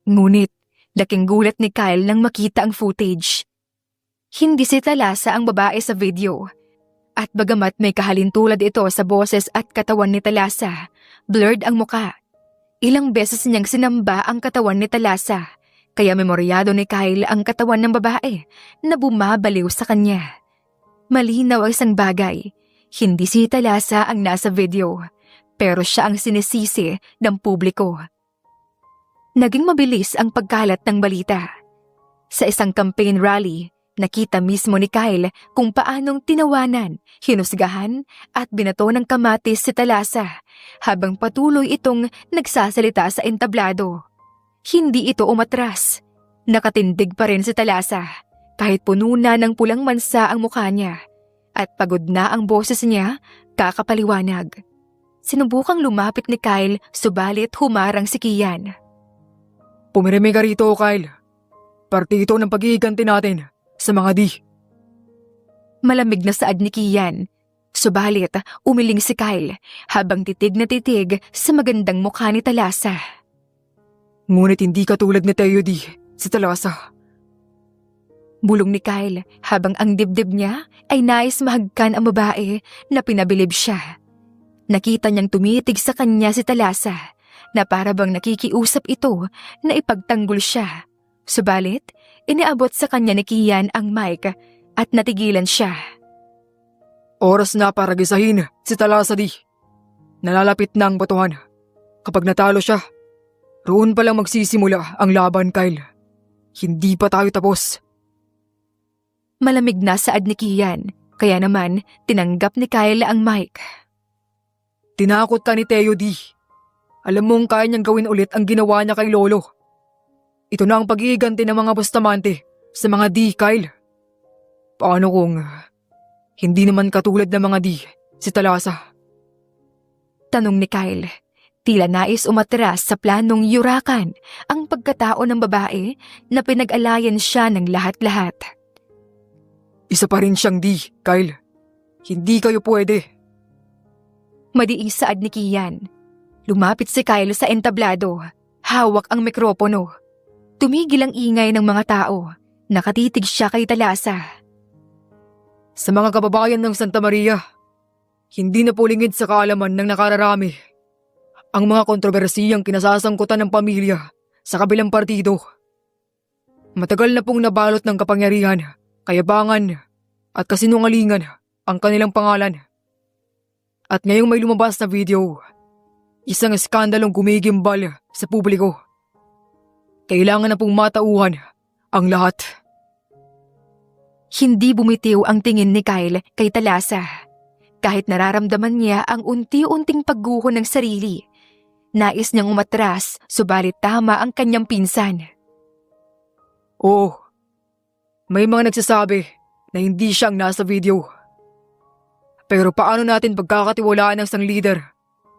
Ngunit, laking gulat ni Kyle nang makita ang footage. Hindi si Thalassa ang babae sa video. At bagamat may kahalintulad ito sa boses at katawan ni Thalassa, blurred ang muka. Ilang beses niyang sinamba ang katawan ni Thalassa, Kaya memoryado ni Kyle ang katawan ng babae na bumabaliw sa kanya. Malinaw ang isang bagay, hindi si Thalassa ang nasa video, pero siya ang sinisisi ng publiko. Naging mabilis ang pagkalat ng balita. Sa isang campaign rally, nakita mismo ni Kyle kung paanong tinawanan, hinusgahan at binato ng kamatis si Thalassa habang patuloy itong nagsasalita sa entablado. Hindi ito umatras. Nakatindig pa rin si Thalassa kahit puno na ng pulang mansa ang mukha niya at pagod na ang boses niya kakapaliwanag. Sinubukang lumapit ni Kyle subalit humarang si Kian. Pumirimi ka rito, Kyle. Parte ito ng pag-iiganti natin sa mga di. Malamig na saad ni Kian. Subalit umiling si Kyle habang titig na titig sa magandang mukha ni Thalassa. Ngunit hindi katulad ni Theody, si Thalassa. Bulong ni Kyle habang ang dibdib niya ay nais mahagkan ang babae na pinabilib siya. Nakita niyang tumitig sa kanya si Thalassa na para bang nakikiusap ito na ipagtanggol siya. Subalit, iniabot sa kanya ni Kian ang mic at natigilan siya. Oras na para gisahin si Thalassa di. Nalalapit na ang batuhan. Kapag natalo siya, roon pa lang magsisimula ang laban, Kyle. Hindi pa tayo tapos. Malamig na saad ni Kian, kaya naman tinanggap ni Kyle ang mic. Tinakot ka ni Theody. Alam mong kaya niyang gawin ulit ang ginawa niya kay Lolo. Ito na ang pag-iiganti ng mga Bustamante sa mga di, Kyle. Paano kung hindi naman katulad ng mga di si Thalassa? Tanong ni Kyle. Tila nais umatras sa planong yurakan ang pagkatao ng babae na pinag-alayan siya ng lahat-lahat. Isa pa rin siyang di, Kyle. Hindi kayo pwede. Madiis saad ni Kian. Lumapit si Kyle sa entablado. Hawak ang mikropono. Tumigil ang ingay ng mga tao. Nakatitig siya kay Thalassa. Sa mga kababayan ng Santa Maria, hindi na pulingid sa kaalaman ng nakararami ang mga kontrobersiyang kinasasangkutan ng pamilya sa kabilang partido. Matagal na pong nabalot ng kapangyarihan, kayabangan at kasinungalingan ang kanilang pangalan. At ngayong may lumabas na video, isang eskandalong gumigimbal sa publiko. Kailangan na pong matauhan ang lahat. Hindi bumitiw ang tingin ni Kyle kay Thalassa. Kahit nararamdaman niya ang unti-unting pagguho ng sarili, nais niyang umatras, subalit tama ang kanyang pinsan. Oo, may mga nagsasabi na hindi siyang nasa video. Pero paano natin pagkakatiwalaan ng isang leader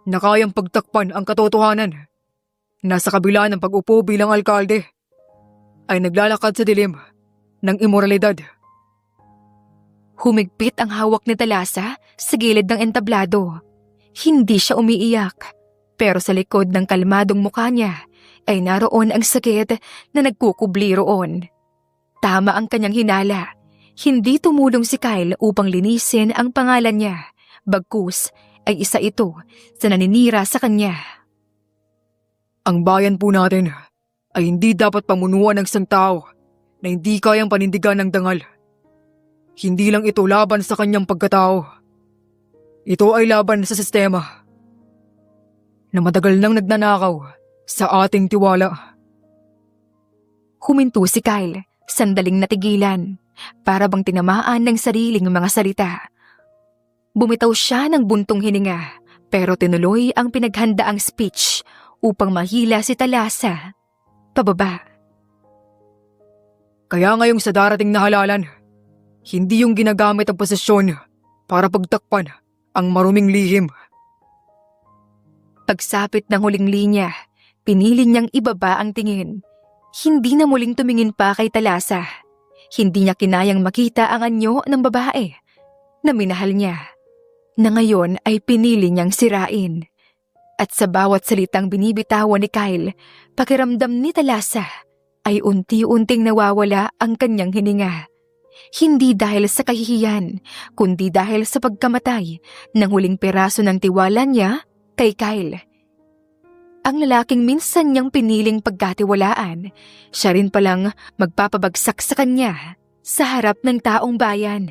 na kayang pagtakpan ang katotohanan? Nasa kabila ng pag-upo bilang alkalde, ay naglalakad sa dilim ng imoralidad. Humigpit ang hawak ni Thalassa sa gilid ng entablado. Hindi siya umiiyak, pero sa likod ng kalmadong mukha niya ay naroon ang sakit na nagkukubli roon. Tama ang kanyang hinala. Hindi tumulong si Kyle upang linisin ang pangalan niya, bagkus ay isa ito sa naninira sa kanya. Ang bayan po natin ay hindi dapat pamunuan ng isang tao na hindi kayang panindigan ng dangal. Hindi lang ito laban sa kanyang pagkatao. Ito ay laban sa sistema na matagal nang nagnanakaw sa ating tiwala. Huminto si Kyle, sandaling natigilan, para bang tinamaan ng sariling mga salita. Bumitaw siya ng buntong hininga, pero tinuloy ang pinaghandaang speech upang mahila si Thalassa pababa. Kaya ngayong sa darating na halalan, hindi yung ginagamit ang posisyon para pagtakpan ang maruming lihim. Pagsapit ng huling linya, pinili niyang ibaba ang tingin. Hindi na muling tumingin pa kay Thalassa. Hindi niya kinayang makita ang anyo ng babae na minahal niya, na ngayon ay pinili niyang sirain. At sa bawat salitang binibitawan ni Kyle, pakiramdam ni Thalassa ay unti-unting nawawala ang kanyang hininga. Hindi dahil sa kahihiyan, kundi dahil sa pagkamatay ng huling piraso ng tiwala niya kay Kyle. ang lalaking minsan niyang piniling pagkatiwalaan, siya rin palang magpapabagsak sa kanya sa harap ng taong bayan.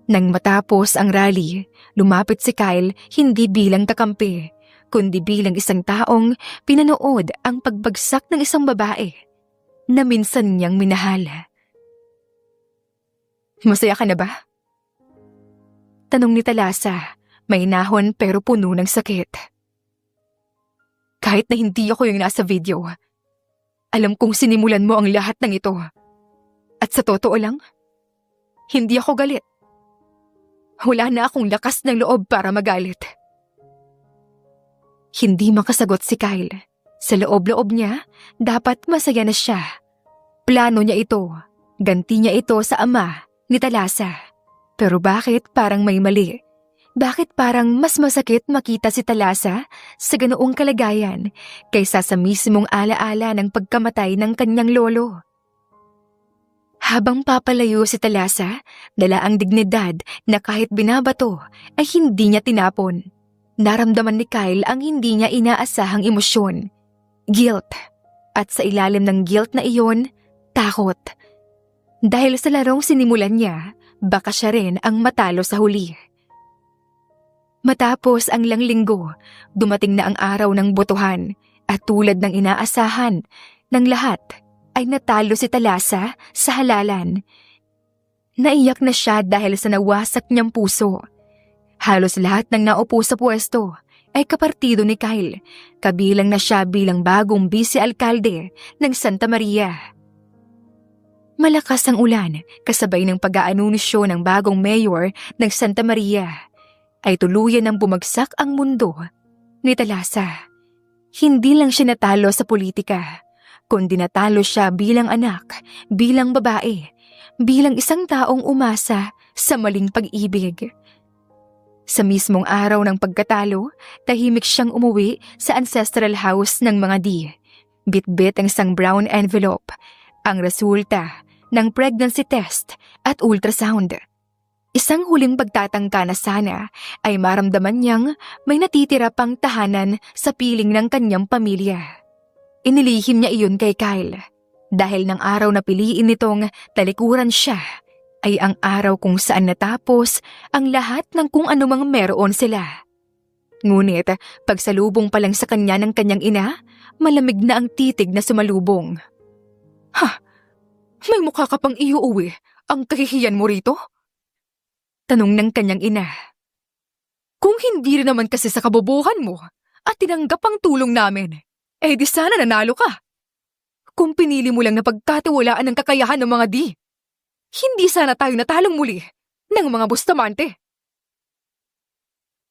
Nang matapos ang rally, lumapit si Kyle hindi bilang kakampi, kundi bilang isang taong pinanood ang pagbagsak ng isang babae na minsan niyang minahal. Masaya ka na ba? Tanong ni Thalassa, may nahon pero puno ng sakit. Kahit na hindi ako yung nasa video, alam kong sinimulan mo ang lahat ng ito. At sa totoo lang, hindi ako galit. Wala na akong lakas ng loob para magalit. Hindi makasagot si Kyle. Sa loob-loob niya, dapat masaya na siya. Plano niya ito. Ganti niya ito sa ama ni Thalassa. Pero bakit parang may mali? Bakit parang mas masakit makita si Thalassa sa ganoong kalagayan kaysa sa mismong alaala ng pagkamatay ng kanyang lolo? Habang papalayo si Thalassa, dala ang dignidad na kahit binabato ay hindi niya tinapon. Naramdaman ni Kyle ang hindi niya inaasahang emosyon. Guilt. At sa ilalim ng guilt na iyon, takot. Dahil sa larong sinimulan niya, baka siya rin ang matalo sa huli. Matapos ang ilang linggo, dumating na ang araw ng botohan at tulad ng inaasahan ng lahat ay natalo si Thalassa sa halalan. Naiyak na siya dahil sa nawasak niyang puso. Halos lahat ng naupo sa pwesto ay kapartido ni Kyle, kabilang na siya bilang bagong vice-alkalde ng Santa Maria. Malakas ang ulan kasabay ng pag-aanunsyo ng bagong mayor ng Santa Maria ay tuluyan ng bumagsak ang mundo ni Thalassa. Hindi lang siya natalo sa politika, kundi natalo siya bilang anak, bilang babae, bilang isang taong umasa sa maling pag-ibig. Sa mismong araw ng pagkatalo, tahimik siyang umuwi sa ancestral house ng mga D. Bit-bit ang isang brown envelope, ang resulta ng pregnancy test at ultrasound. Isang huling pagtatangka na sana ay maramdaman niyang may natitira pang tahanan sa piling ng kanyang pamilya. Inilihim niya iyon kay Kyle dahil ng araw na piliin nitong talikuran siya ay ang araw kung saan natapos ang lahat ng kung anumang meron sila. Ngunit pagsalubong pa lang sa kanya ng kanyang ina, malamig na ang titig na sumalubong. Ha? May mukha ka pang iuuwi. Ang kahihiyan mo rito? Tanong ng kanyang ina. Kung hindi rin naman kasi sa kabobohan mo at tinanggap ang tulong namin, eh di sana nanalo ka. Kung pinili mo lang na pagkatiwalaan ng kakayahan ng mga D, hindi sana tayo natalong muli ng mga Bustamante.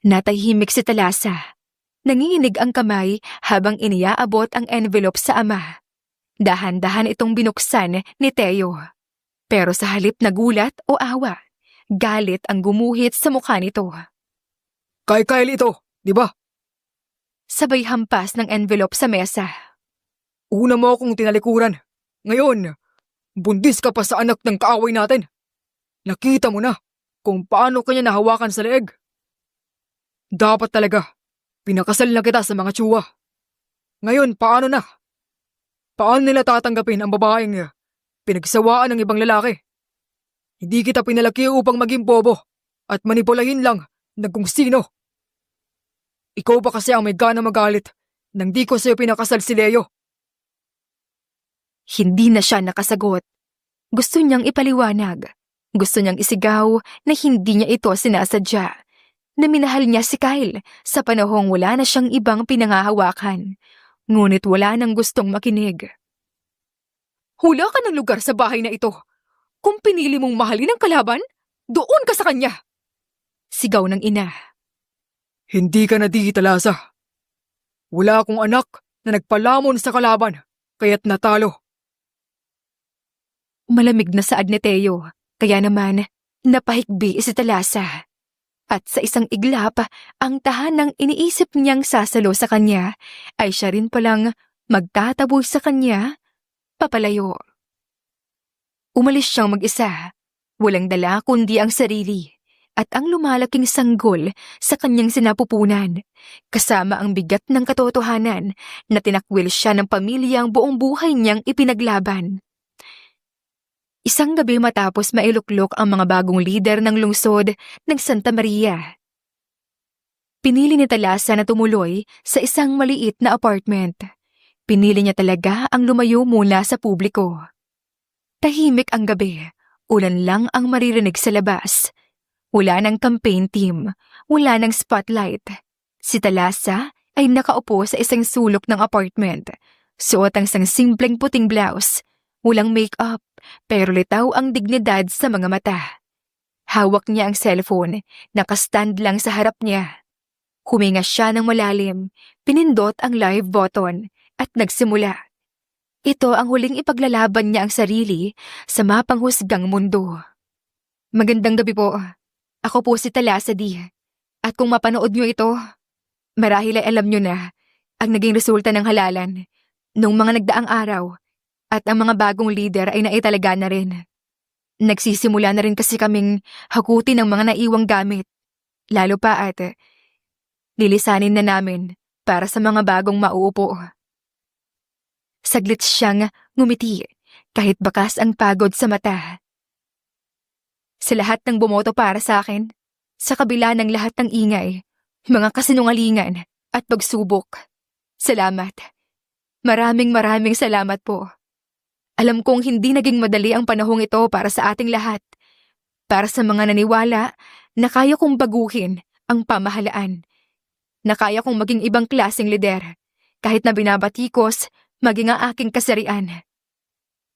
Natahimik si Thalassa. Nanginginig ang kamay habang iniaabot ang envelope sa ama. Dahan-dahan itong binuksan ni Teo. Pero sa halip na gulat o awa, galit ang gumuhit sa mukha nito. Kay Kyle ito, di ba? Sabay hampas ng envelope sa mesa. Una mo akong tinalikuran. Ngayon, bundis ka pa sa anak ng kaaway natin. Nakita mo na kung paano kanya nahawakan sa leeg. Dapat talaga, pinakasal na kita sa mga tsuwa. Ngayon, paano na? Paano nila tatanggapin ang babaeng pinagsawaan ng ibang lalaki? Hindi kita pinalaki upang maging bobo at manipulahin lang ng kung sino. Ikaw ba kasi ang may gana magalit nang di ko sa'yo pinakasal si Leo? Hindi na siya nakasagot. Gusto niyang ipaliwanag. Gusto niyang isigaw na hindi niya ito sinasadya. Na minahal niya si Kyle sa panahong wala na siyang ibang pinangahawakan. Ngunit wala nang gustong makinig. Hula ka ng lugar sa bahay na ito. Kung pinili mong mahalin ang kalaban, doon ka sa kanya. Sigaw ng ina. Hindi ka na di, Thalassa. Wala akong anak na nagpalamon sa kalaban, kaya't natalo. Malamig na saad ni Teo, kaya naman napahikbi si Thalassa. At sa isang iglap, ang tahanang iniisip niyang sasalo sa kanya ay siya rin palang magtataboy sa kanya, papalayo. Umalis siyang mag-isa, walang dala kundi ang sarili, at ang lumalaking sanggol sa kanyang sinapupunan, kasama ang bigat ng katotohanan na tinakwil siya ng pamilya ang buong buhay niyang ipinaglaban. Isang gabi matapos mailuklok ang mga bagong lider ng lungsod ng Santa Maria, pinili ni Talasa na tumuloy sa isang maliit na apartment. Pinili niya talaga ang lumayo mula sa publiko. Tahimik ang gabi, ulan lang ang maririnig sa labas. Wala ng campaign team, wala ng spotlight. Si Talasa ay nakaupo sa isang sulok ng apartment. Suot ang isang simpleng puting blouse. Walang make-up, pero litaw ang dignidad sa mga mata. Hawak niya ang cellphone, nakastand lang sa harap niya. Huminga siya ng malalim, pinindot ang live button, at nagsimula. Ito ang huling ipaglalaban niya ang sarili sa mapanghusgang mundo. Magandang gabi po. Ako po si Talasa D. At kung mapanood niyo ito, marahil ay alam niyo na ang naging resulta ng halalan nung mga nagdaang araw at ang mga bagong leader ay naitalaga na rin. Nagsisimula na rin kasi kaming hakutin ng mga naiwang gamit. Lalo pa at lilisanin na namin para sa mga bagong mauupo. Saglit siyang ngumiti kahit bakas ang pagod sa mata. Sa lahat ng bumoto para sa akin, sa kabila ng lahat ng ingay, mga kasinungalingan at pagsubok, salamat. Maraming salamat po. Alam kong hindi naging madali ang panahong ito para sa ating lahat. Para sa mga naniwala na kaya kong baguhin ang pamahalaan, na kaya kong maging ibang klaseng lider, kahit na binabatikos maging ang aking kasarian.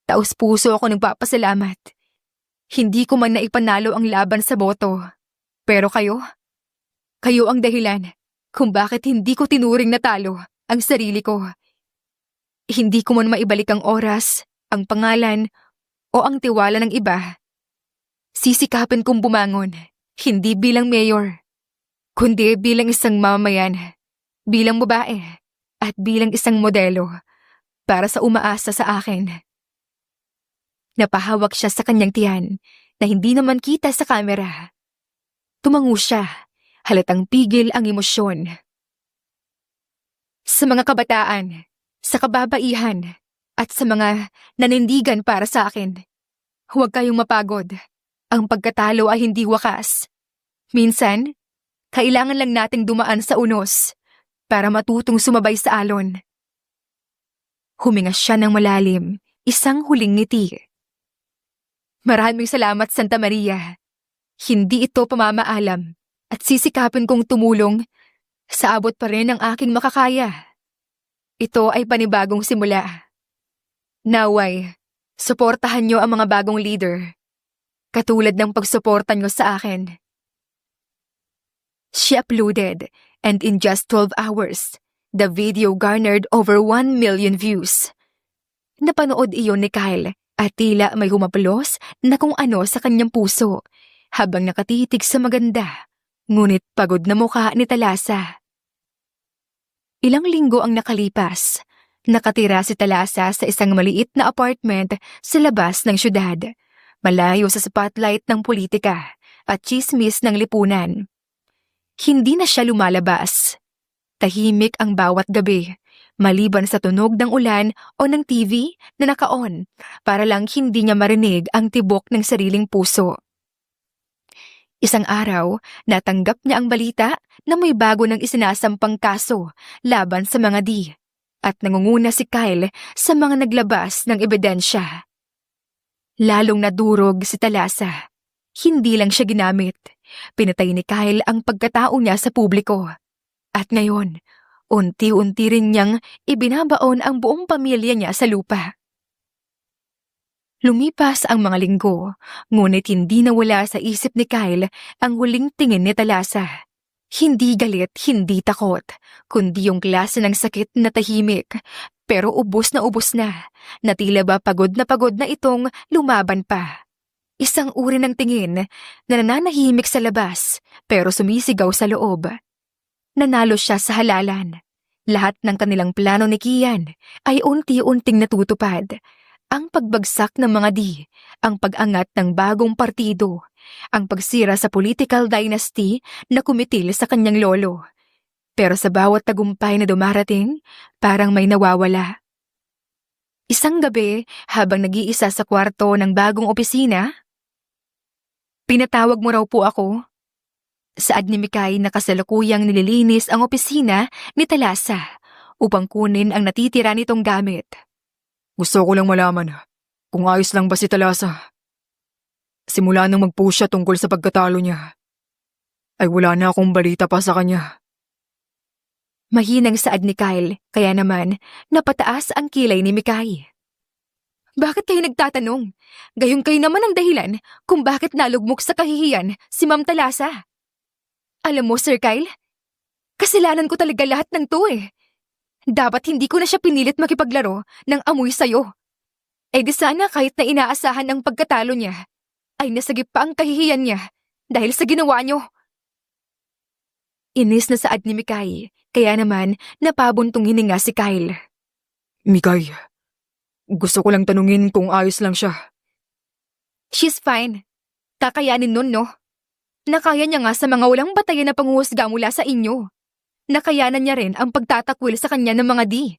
Taos-puso ako nagpapasalamat. Hindi ko man naipanalo ang laban sa boto. Pero kayo ang dahilan kung bakit hindi ko tinuring na talo ang sarili ko. Hindi ko man maibalik ang oras, ang pangalan, o ang tiwala ng iba. Sisikapin kong bumangon, hindi bilang mayor, kundi bilang isang mamamayan, bilang babae, at bilang isang modelo para sa umaasa sa akin. Napahawak siya sa kanyang tiyan na hindi naman kita sa kamera. Tumango siya, halatang pigil ang emosyon. Sa mga kabataan, sa kababaihan, at sa mga nanindigan para sa akin, huwag kayong mapagod. Ang pagkatalo ay hindi wakas. Minsan, kailangan lang nating dumaan sa unos para matutong sumabay sa alon. Huminga siya ng malalim, isang huling ngiti. Maraming salamat, Santa Maria. Hindi ito pamamaalam at sisikapin kong tumulong sa abot pa rin ng aking makakaya. Ito ay panibagong simula. Naway, suportahan niyo ang mga bagong leader, katulad ng pagsuporta niyo sa akin. She uploaded, and in just 12 hours, the video garnered over 1 million views. Napanood iyon ni Kyle at tila may humaplos na kung ano sa kanyang puso habang nakatitig sa maganda, ngunit pagod na mukha ni Talasa. Ilang linggo ang nakalipas. Nakatira si Talasa sa isang maliit na apartment sa labas ng syudad, malayo sa spotlight ng politika at tsismis ng lipunan. Hindi na siya lumalabas. Tahimik ang bawat gabi, maliban sa tunog ng ulan o ng TV na naka-on para lang hindi niya marinig ang tibok ng sariling puso. Isang araw, natanggap niya ang balita na may bago ng isinasampang kaso laban sa mga D. At nangunguna si Kyle sa mga naglabas ng ebidensya. Lalong nadurog si Talasa. Hindi lang siya ginamit. Pinatay ni Kyle ang pagkatao niya sa publiko. At ngayon, unti-unti rin niyang ibinabaon ang buong pamilya niya sa lupa. Lumipas ang mga linggo, ngunit hindi nawala sa isip ni Kyle ang huling tingin ni Talasa. Hindi galit, hindi takot, kundi yung klase ng sakit na tahimik, pero ubos na tila ba pagod na itong lumaban pa. Isang uri ng tingin na nananahimik sa labas, pero sumisigaw sa loob. Nanalo siya sa halalan. Lahat ng kanilang plano ni Kian ay unti-unting natutupad, Ang pagbagsak ng mga di, ang pag-angat ng bagong partido, ang pagsira sa political dynasty na kumitil sa kanyang lolo. Pero sa bawat tagumpay na dumarating, parang may nawawala. Isang gabi, habang nag-iisa sa kwarto ng bagong opisina, pinatawag mo raw po ako. Saad ni Mikay na kasalukuyang nililinis ang opisina ni Talasa upang kunin ang natitira nitong gamit. Gusto ko lang malaman kung ayos lang ba si Talasa. Simula nang mag-post siya tungkol sa pagkatalo niya, ay wala na akong balita pa sa kanya. Mahinang saad ni Kyle, kaya naman napataas ang kilay ni Mikay. Bakit kayo nagtatanong? Gayong kayo naman ang dahilan kung bakit nalugmok sa kahihiyan si Ma'am Talasa. Alam mo, Sir Kyle, kasalanan ko talaga lahat ng to eh. Dapat hindi ko na siya pinilit makipaglaro ng amoy sayo. Eh di sana kahit na inaasahan ang pagkatalo niya, ay nasagip pa ang kahihiyan niya dahil sa ginawa niyo. Inis na saad ni Mikay, kaya naman napabuntong hininga si Kyle. Mikay, gusto ko lang tanungin kung ayos lang siya. She's fine. Kakayanin nun, no? Nakaya niya nga sa mga walang batayan na panghuhusga mula sa inyo. Nakayanan niya rin ang pagtatakwil sa kanya ng mga di.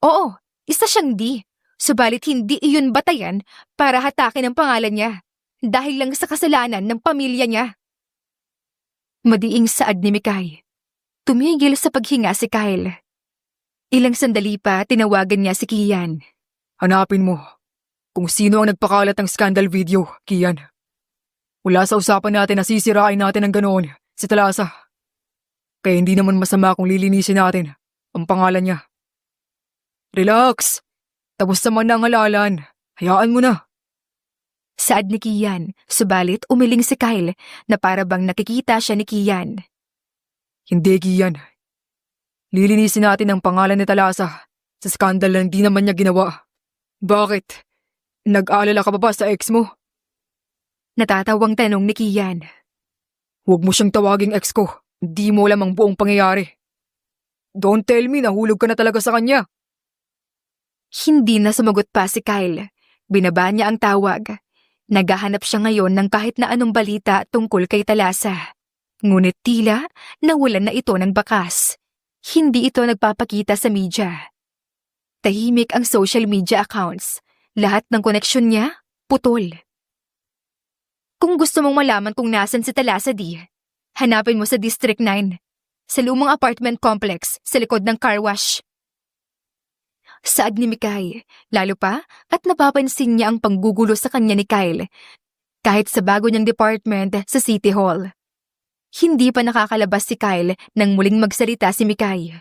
Oo, isa siyang di. Subalit hindi iyon batayan para hatakin ang pangalan niya dahil lang sa kasalanan ng pamilya niya. Madiing saad ni Mikay. Tumigil sa paghinga si Kyle. Ilang sandali pa tinawagan niya si Kian. Hanapin mo kung sino ang nagpakalat ng scandal video, Kian. Wala sa usapan natin na sisirain natin ng ganoon si Talasa. Kaya hindi naman masama kung lilinisin natin ang pangalan niya. Relax! Tapos naman na ang halalan. Hayaan mo na. Saad ni Kian, subalit umiling si Kyle na para bang nakikita siya ni Kian. Hindi, Kian. Lilinisin natin ang pangalan ni Talasa sa skandal na hindi naman niya ginawa. Bakit? Nag-aalala ka pa ba sa ex mo? Natatawang tanong ni Kian. Huwag mo siyang tawaging ex ko. Di mo alam ang buong pangyayari. Don't tell me nahulog ka na talaga sa kanya. Hindi na sumagot pa si Kyle. Binaba niya ang tawag. Naghahanap siya ngayon ng kahit na anong balita tungkol kay Talasa. Ngunit tila nawalan na ito ng bakas. Hindi ito nagpapakita sa media. Tahimik ang social media accounts. Lahat ng koneksyon niya, putol. Kung gusto mong malaman kung nasan si Talasa di, hanapin mo sa District 9, sa lumang apartment complex sa likod ng car wash. Saad ni Mikay, lalo pa at napapansin niya ang panggugulo sa kanya ni Kyle, kahit sa bago niyang department sa City Hall. Hindi pa nakakalabas si Kyle nang muling magsalita si Mikay.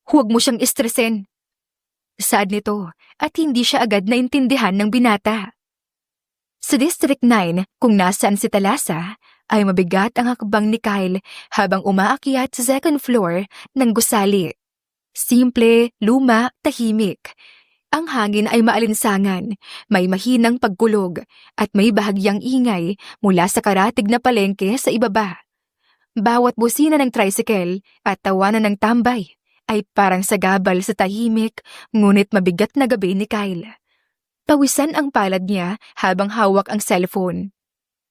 Huwag mo siyang istresin. Saad nito at hindi siya agad naintindihan ng binata. Sa District 9, kung nasaan si Talasa, ay mabigat ang hakbang ni Kyle habang umaakyat sa second floor ng gusali. Simple, luma, tahimik. Ang hangin ay maalinsangan, may mahinang pagkulog at may bahagyang ingay mula sa karatig na palengke sa ibaba. Bawat busina ng tricycle at tawanan ng tambay ay parang sagabal sa tahimik ngunit mabigat na gabi ni Kyle. Pawisan ang palad niya habang hawak ang cellphone.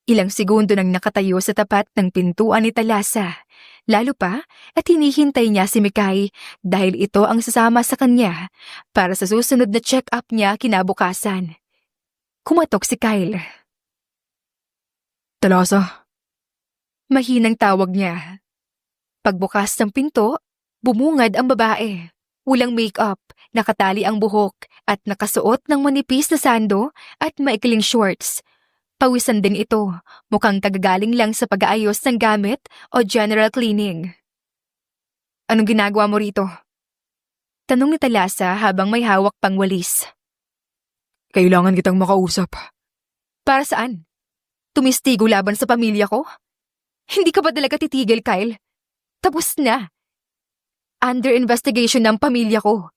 Ilang segundo nang nakatayo sa tapat ng pintuan ni Talasa. Lalo pa at hinihintay niya si Mikay dahil ito ang sasama sa kanya para sa susunod na check-up niya kinabukasan. Kumatok si Kyle. Talasa? Mahinang tawag niya. Pagbukas ng pinto, bumungad ang babae. Walang make-up, nakatali ang buhok at nakasuot ng manipis na sando at maikling shorts. Pawisan din ito, mukhang kagagaling lang sa pag-aayos ng gamit o general cleaning. Anong ginagawa mo rito? Tanong ni Talasa habang may hawak pang walis. Kailangan kitang makausap. Para saan? Tumistigo laban sa pamilya ko? Hindi ka ba talaga titigil, Kyle? Tapos na. Under investigation ng pamilya ko.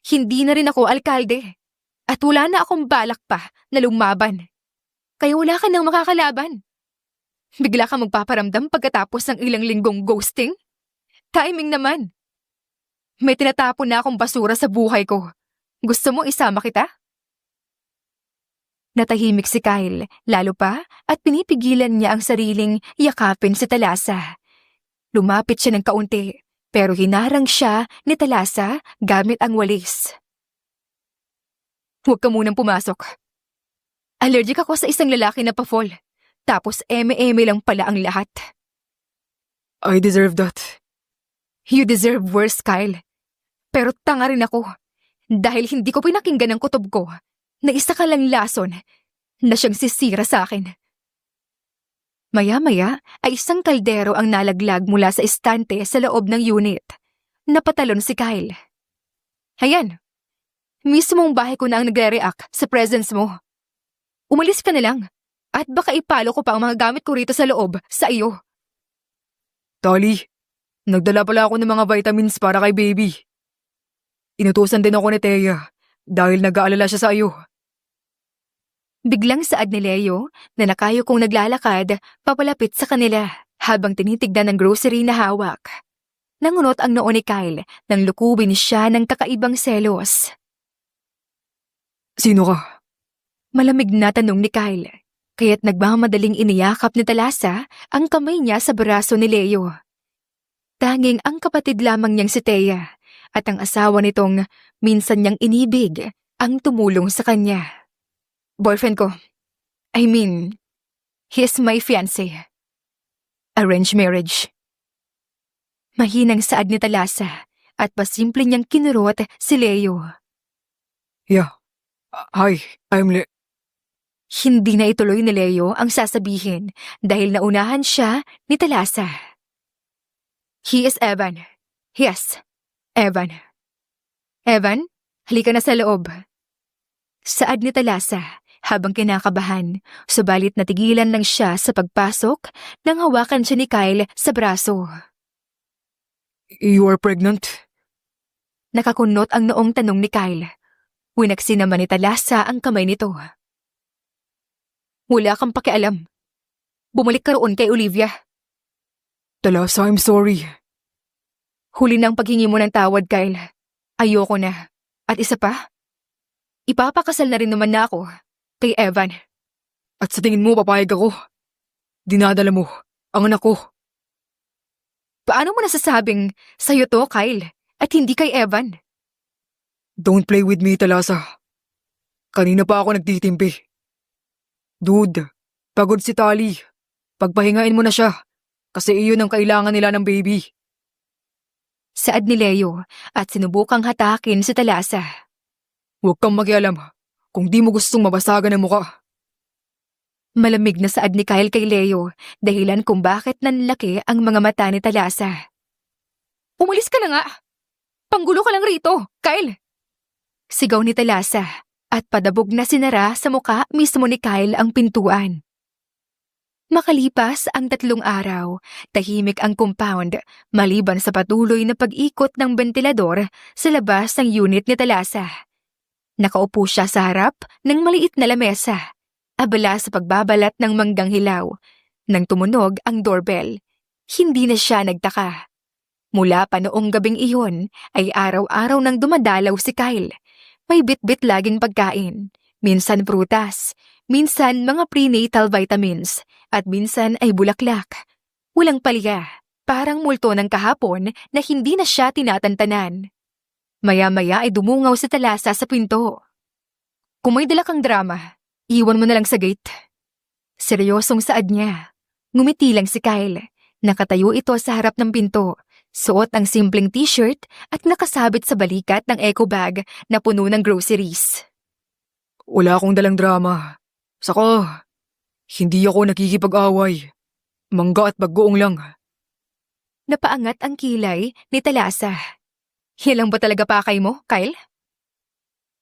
Hindi na rin ako alkalde. At wala na akong balak pa na lumaban. Kaya wala ka nang makakalaban. Bigla ka magpaparamdam pagkatapos ng ilang linggong ghosting? Timing naman. May tinatapon na akong basura sa buhay ko. Gusto mo isama kita? Natahimik si Kyle, lalo pa at pinipigilan niya ang sariling yakapin si Talasa. Lumapit siya ng kaunti, pero hinarang siya ni Talasa gamit ang walis. Huwag ka munang pumasok. Allergic ako sa isang lalaki na pa-fall. Tapos eme-eme lang pala ang lahat. I deserve that. You deserve worse, Kyle. Pero tanga rin ako. Dahil hindi ko pinakinggan ang kutob ko na isa ka lang lason na siyang sisira sa akin. Maya-maya ay isang kaldero ang nalaglag mula sa estante sa loob ng unit. Napatalon si Kyle. Ayan, mismong bahay ko na ang nagre-react sa presence mo. Umalis ka na lang at baka ipalo ko pa ang mga gamit ko rito sa loob sa iyo. Tali, nagdala pala ako ng mga vitamins para kay baby. Inutusan din ako ni Thea dahil nag-aalala siya sa iyo. Biglang saad ni Leo na nakayo kong naglalakad papalapit sa kanila habang tinitignan ng grocery na hawak. Nangunot ang noo ni Kyle nang lukubin siya ng kakaibang selos. Sino ka? Malamig na tanong ni Kyle, kaya't nagmamadaling iniyakap ni Talasa ang kamay niya sa braso ni Leo. Tanging ang kapatid lamang niyang si Thea at ang asawa nitong minsan niyang inibig ang tumulong sa kanya. Boyfriend ko. I mean, he's my fiancé. Arranged marriage. Mahinang saad ni Talasa at pasimple niyang kinurot si Leo. Yeah. Hi, I'm Hindi na ituloy ni Leo ang sasabihin dahil naunahan siya ni Talasa. He is Evan. Yes, Evan. Evan, halika na sa loob. Saad ni Talasa habang kinakabahan, subalit natigilan lang siya sa pagpasok nang hawakan siya ni Kyle sa braso. You are pregnant? Nakakunot ang noong tanong ni Kyle. Winaksi naman ni Talasa ang kamay nito. Wala kang pakialam. Bumalik ka roon kay Olivia. Talasa, I'm sorry. Huli na ang paghingi mo ng tawad, Kyle. Ayoko na. At isa pa, ipapakasal na rin naman na ako kay Evan. At sa tingin mo papayag ako? Dinadala mo ang anak ko. Paano mo nasasabing sa'yo to, Kyle, at hindi kay Evan? Don't play with me, Talasa. Kanina pa ako nagtitimpi. Dude, pagod si Tali. Pagpahingain mo na siya kasi iyon ang kailangan nila ng baby. Saad ni Leo at sinubukang hatakin si Talasa. Huwag kang makialam kung di mo gustong mabasagan ang muka. Malamig na saad ni Kyle kay Leo, dahilan kung bakit nanlaki ang mga mata ni Talasa. Umalis ka na nga! Panggulo ka lang rito, Kyle! Sigaw ni Talasa at padabog na sinara sa muka mismo ni Kyle ang pintuan. Makalipas ang 3 araw, tahimik ang compound maliban sa patuloy na pag-ikot ng ventilador sa labas ng unit ni Talasa. Nakaupo siya sa harap ng maliit na lamesa, abala sa pagbabalat ng manggang hilaw. Nang tumunog ang doorbell, hindi na siya nagtaka. Mula pa noong gabing iyon ay araw-araw nang dumadalaw si Kyle. May bit-bit laging pagkain, minsan prutas, minsan mga prenatal vitamins, at minsan ay bulaklak. Walang palya, parang multo ng kahapon na hindi na siya tinatantanan. Maya-maya ay dumungaw si Talasa sa pinto. Kung may dala kang drama, iwan mo na lang sa gate. Seryosong saad niya. Ngumiti lang si Kyle. Nakatayo ito sa harap ng pinto. Suot ang simpleng t-shirt at nakasabit sa balikat ng eco bag na puno ng groceries. Wala akong dalang drama. Saka, hindi ako nakikipag-away. Mangga at bagoong lang. Napaangat ang kilay ni Talasa. Yan ba talaga pakay mo, Kyle?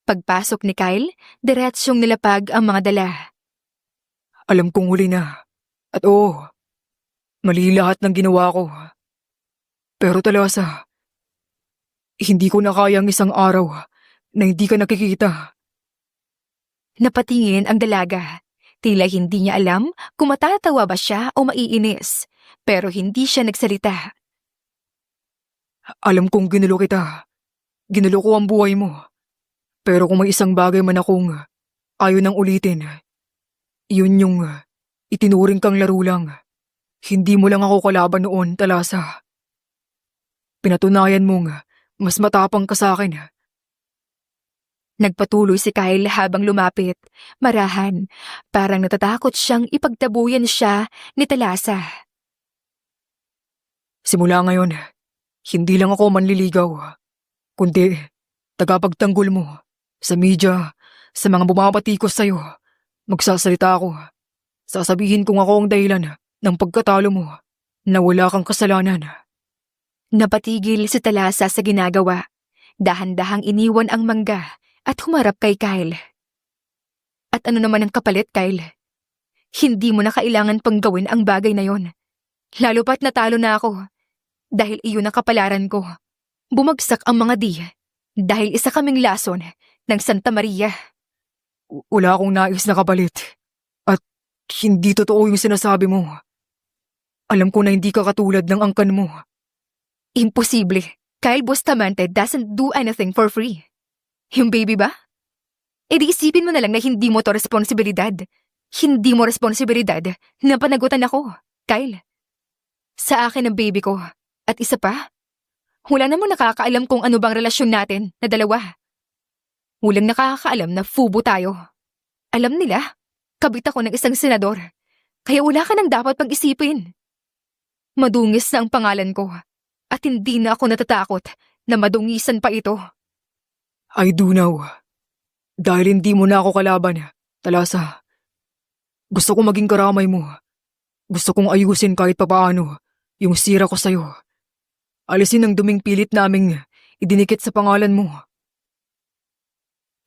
Pagpasok ni Kyle, diretsyong nilapag ang mga dala. Alam kong huli na. At oo, mali lahat ng ginawa ko. Pero Talasa, hindi ko na kayang isang araw na hindi ka nakikita. Napatingin ang dalaga. Tila hindi niya alam kung matatawa ba siya o maiinis. Pero hindi siya nagsalita. Alam kong ginulo kita. Ginulo ko ang buhay mo. Pero kung may isang bagay man akong ayaw nang ulitin, Yun yung itinuring kang laro lang. Hindi mo lang ako kalaban noon, Talasa. Pinatunayan mong mas matapang ka sa akin. Nagpatuloy si Kyle habang lumapit. Marahan, parang natatakot siyang ipagtabuyan siya ni Talasa. Simula ngayon, hindi lang ako manliligaw, kundi tagapagtanggol mo sa media, sa mga bumabatikos sa'yo. Magsasalita ako. Sasabihin kung ako ang dahilan ng pagkatalo mo na wala kang kasalanan. Napatigil si Talasa sa ginagawa. Dahan-dahang iniwan ang mangga at humarap kay Kyle. At ano naman ang kapalit, Kyle? Hindi mo na kailangan pang gawin ang bagay na yon. Lalo pat natalo na ako. Dahil iyon ang kapalaran ko. Bumagsak ang mga di. Dahil isa kaming lason ng Santa Maria. Wala akong nais na kapalit. At hindi totoo yung sinasabi mo. Alam ko na hindi ka katulad ng angkan mo. Imposible. Kyle Bustamante doesn't do anything for free. Yung baby ba? E di isipin mo na lang na hindi mo to responsibilidad. Hindi mo responsibilidad na panagutan ako, Kyle. Sa akin ang baby ko. At isa pa, wala namang nakakaalam kung ano bang relasyon natin na dalawa. Walang nakakaalam na fubo tayo. Alam nila, kabit ako ng isang senador. Kaya wala ka nang dapat pag-isipin. Madungis na ang pangalan ko. At hindi na ako natatakot na madungisan pa ito. I do now. Dahil hindi mo na ako kalaban, Talasa. Gusto kong maging karamay mo. Gusto kong ayusin kahit papaano yung sira ko sa'yo. Alisin ang duming pilit naming idinikit sa pangalan mo.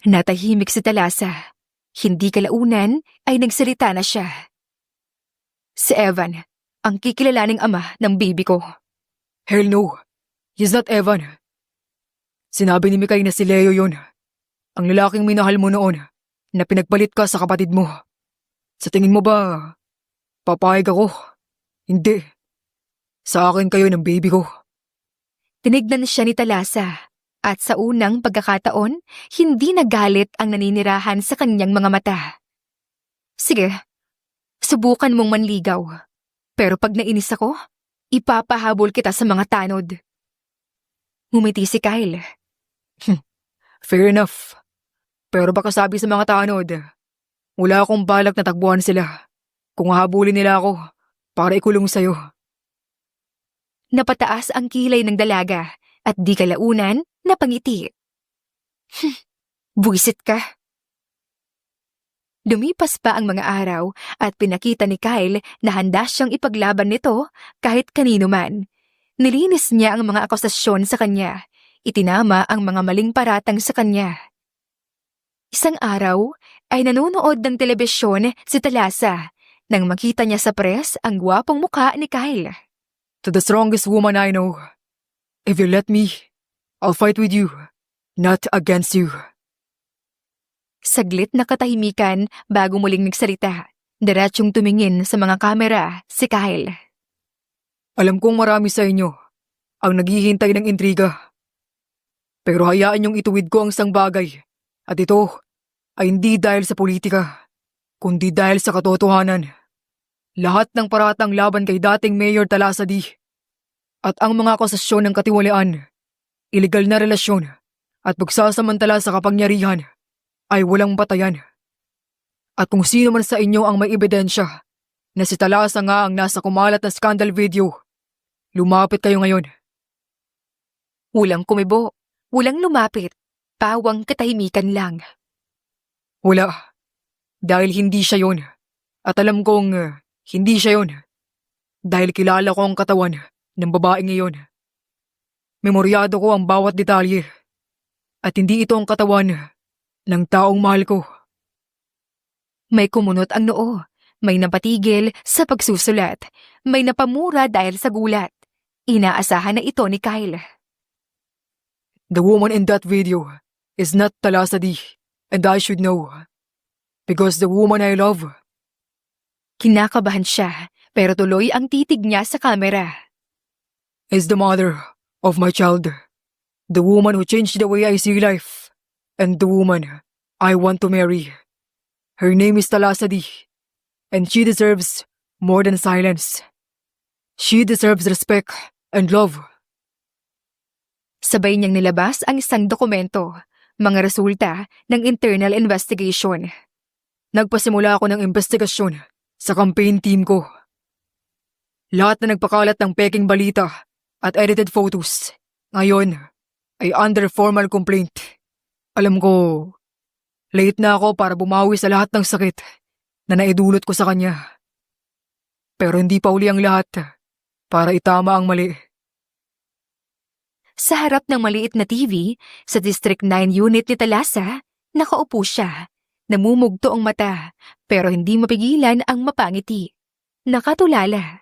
Natahimik si Talasa. Hindi kalaunan ay nagsalita na siya. Si Evan, ang kikilalaning ama ng baby ko. Hell no. He's not Evan. Sinabi ni Mikay na si Leo yon. Ang lalaking minahal mo noon na pinagpalit ka sa kapatid mo. Sa tingin mo ba, papayag ako? Hindi. Sa akin kayo ng baby ko. Tinignan siya ni Talasa at sa unang pagkakataon, hindi nagalit ang naninirahan sa kanyang mga mata. Sige, subukan mong manligaw. Pero pag nainis ako, ipapahabol kita sa mga tanod. Ngumiti si Kyle. Fair enough. Pero baka sabi sa mga tanod, wala akong balak na takbuhan sila. Kung hahabulin nila ako, para ikulong sa'yo. Napataas ang kilay ng dalaga at di kalaunan napangiti. Buwisit ka. Lumipas pa ang mga araw at pinakita ni Kyle na handa siyang ipaglaban nito kahit kanino man. Nilinis niya ang mga akusasyon sa kanya. Itinama ang mga maling paratang sa kanya. Isang araw ay nanonood ng telebisyon si Talasa nang makita niya sa press ang gwapong mukha ni Kyle. To the strongest woman I know, if you let me, I'll fight with you, not against you. Saglit na katahimikan bago muling nagsalita. Diretsyong tumingin sa mga kamera si Kyle. Alam kong marami sa inyo ang naghihintay ng intriga. Pero hayaan niyong ituwid ko ang isang bagay. At ito ay hindi dahil sa politika, kundi dahil sa katotohanan. Lahat ng paratang laban kay dating Mayor Talasadi at ang mga akusasyon ng katiwalian, iligal na relasyon at pagsasamantala sa kapangyarihan ay walang batayan. At kung sino man sa inyo ang may ebidensya na si Talasa nga ang nasa kumalat na scandal video, lumapit kayo ngayon. Walang kumibo, walang lumapit, pawang katahimikan lang. Wala. Dahil hindi siya yon. At alam kong hindi siya yon. Dahil kilala ko ang katawan ng babaeng iyon. Memoryado ko ang bawat detalye. At hindi ito ang katawan ng taong mahal ko. May kumunot ang noo, may napatigil sa pagsusulat, may napamura dahil sa gulat. Inaasahan na ito ni Kyle. The woman in that video is not Talasadi, and I should know. Because the woman I love. Kinakabahan siya, pero tuloy ang titig niya sa kamera. Is the mother of my child. The woman who changed the way I see life. And the woman I want to marry. Her name is Talasadi. And she deserves more than silence. She deserves respect and love. Sabay niyang nilabas ang isang dokumento, mga resulta ng internal investigation. Nagpasimula ako ng investigasyon sa campaign team ko. Lahat na nagpakalat ng peking balita at edited photos, ngayon ay under formal complaint. Alam ko, late na ako para bumawi sa lahat ng sakit na naidulot ko sa kanya. Pero hindi pa uli ang lahat para itama ang mali. Sa harap ng maliit na TV, sa District 9 unit ni Talasa, nakaupo siya. Namumugto ang mata, pero hindi mapigilan ang mapangiti. Nakatulala.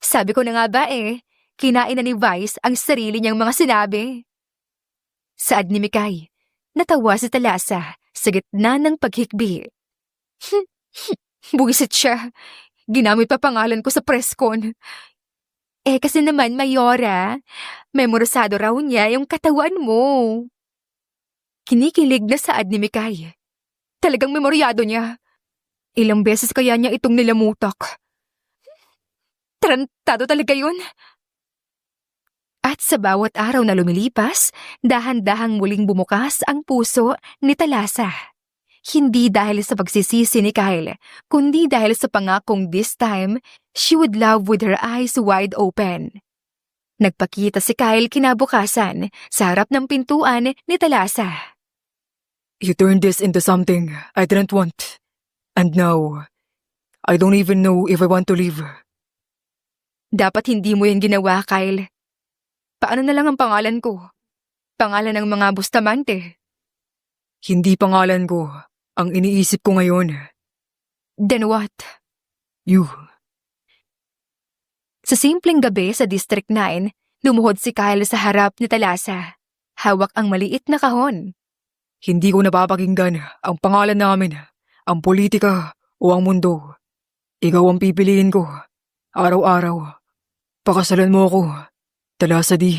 Sabi ko na nga ba kinain na ni Vice ang sarili niyang mga sinabi. Saad ni Mikay, natawa si Talasa sa gitna ng paghikbi. Buwisit siya. Ginamit pa pangalan ko sa press con. Kasi naman, Mayora, memorisado raw niya yung katawan mo. Kinikilig na saad ni Mikay. Talagang memoryado niya. Ilang beses kaya niya itong nilamutak. Tarantado talaga yun. At sa bawat araw na lumilipas, dahan-dahang muling bumukas ang puso ni Talasa. Hindi dahil sa pagsisisi ni Kyle, kundi dahil sa pangakong this time, she would love with her eyes wide open. Nagpakita si Kyle kinabukasan sa harap ng pintuan ni Talasa. You turned this into something I didn't want. And now, I don't even know if I want to leave. Dapat hindi mo yan ginawa, Kyle. Paano na lang ang pangalan ko? Pangalan ng mga Bustamante. Hindi pangalan ko ang iniisip ko ngayon. Then what? You. Sa simpleng gabi sa District 9, lumuhod si Kyle sa harap ni Talasa. Hawak ang maliit na kahon. Hindi ko napapakinggan ang pangalan namin, ang politika o ang mundo. Ikaw ang pipiliin ko, araw-araw. Pakasalan mo ako, Talasa di.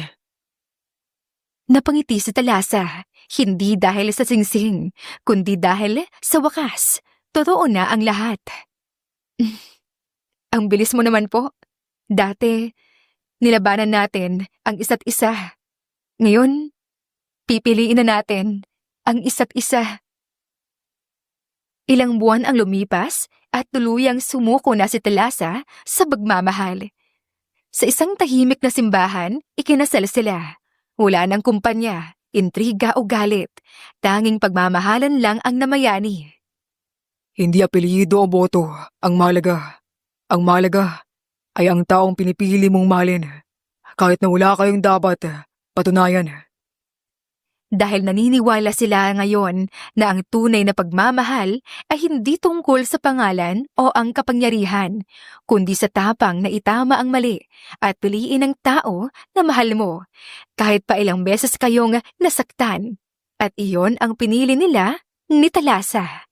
Napangiti si Talasa, hindi dahil sa singsing, kundi dahil sa wakas. Totoo na ang lahat. Ang bilis mo naman po. Dati, nilabanan natin ang isa't isa. Ngayon, pipiliin na natin ang isa't isa. Ilang buwan ang lumipas at tuluyang sumuko na si Talasa sa pagmamahal. Sa isang tahimik na simbahan, ikinasal sila. Wala ng kumpanya, intriga o galit. Tanging pagmamahalan lang ang namayani. Hindi apelyido o boto ang mahalaga. Ang mahalaga ay ang taong pinipili mong mahalin. Kahit na wala kayong dapat patunayan. Dahil naniniwala sila ngayon na ang tunay na pagmamahal ay hindi tungkol sa pangalan o ang kapangyarihan, kundi sa tapang na itama ang mali at piliin ang tao na mahal mo, kahit pa ilang beses kayong nasaktan. At iyon ang pinili nila ni Talasa.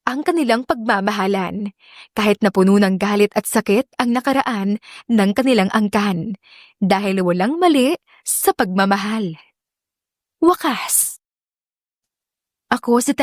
Ang kanilang pagmamahalan, kahit na puno ng galit at sakit ang nakaraan ng kanilang angkan, dahil walang mali sa pagmamahal. Wakas. Ako si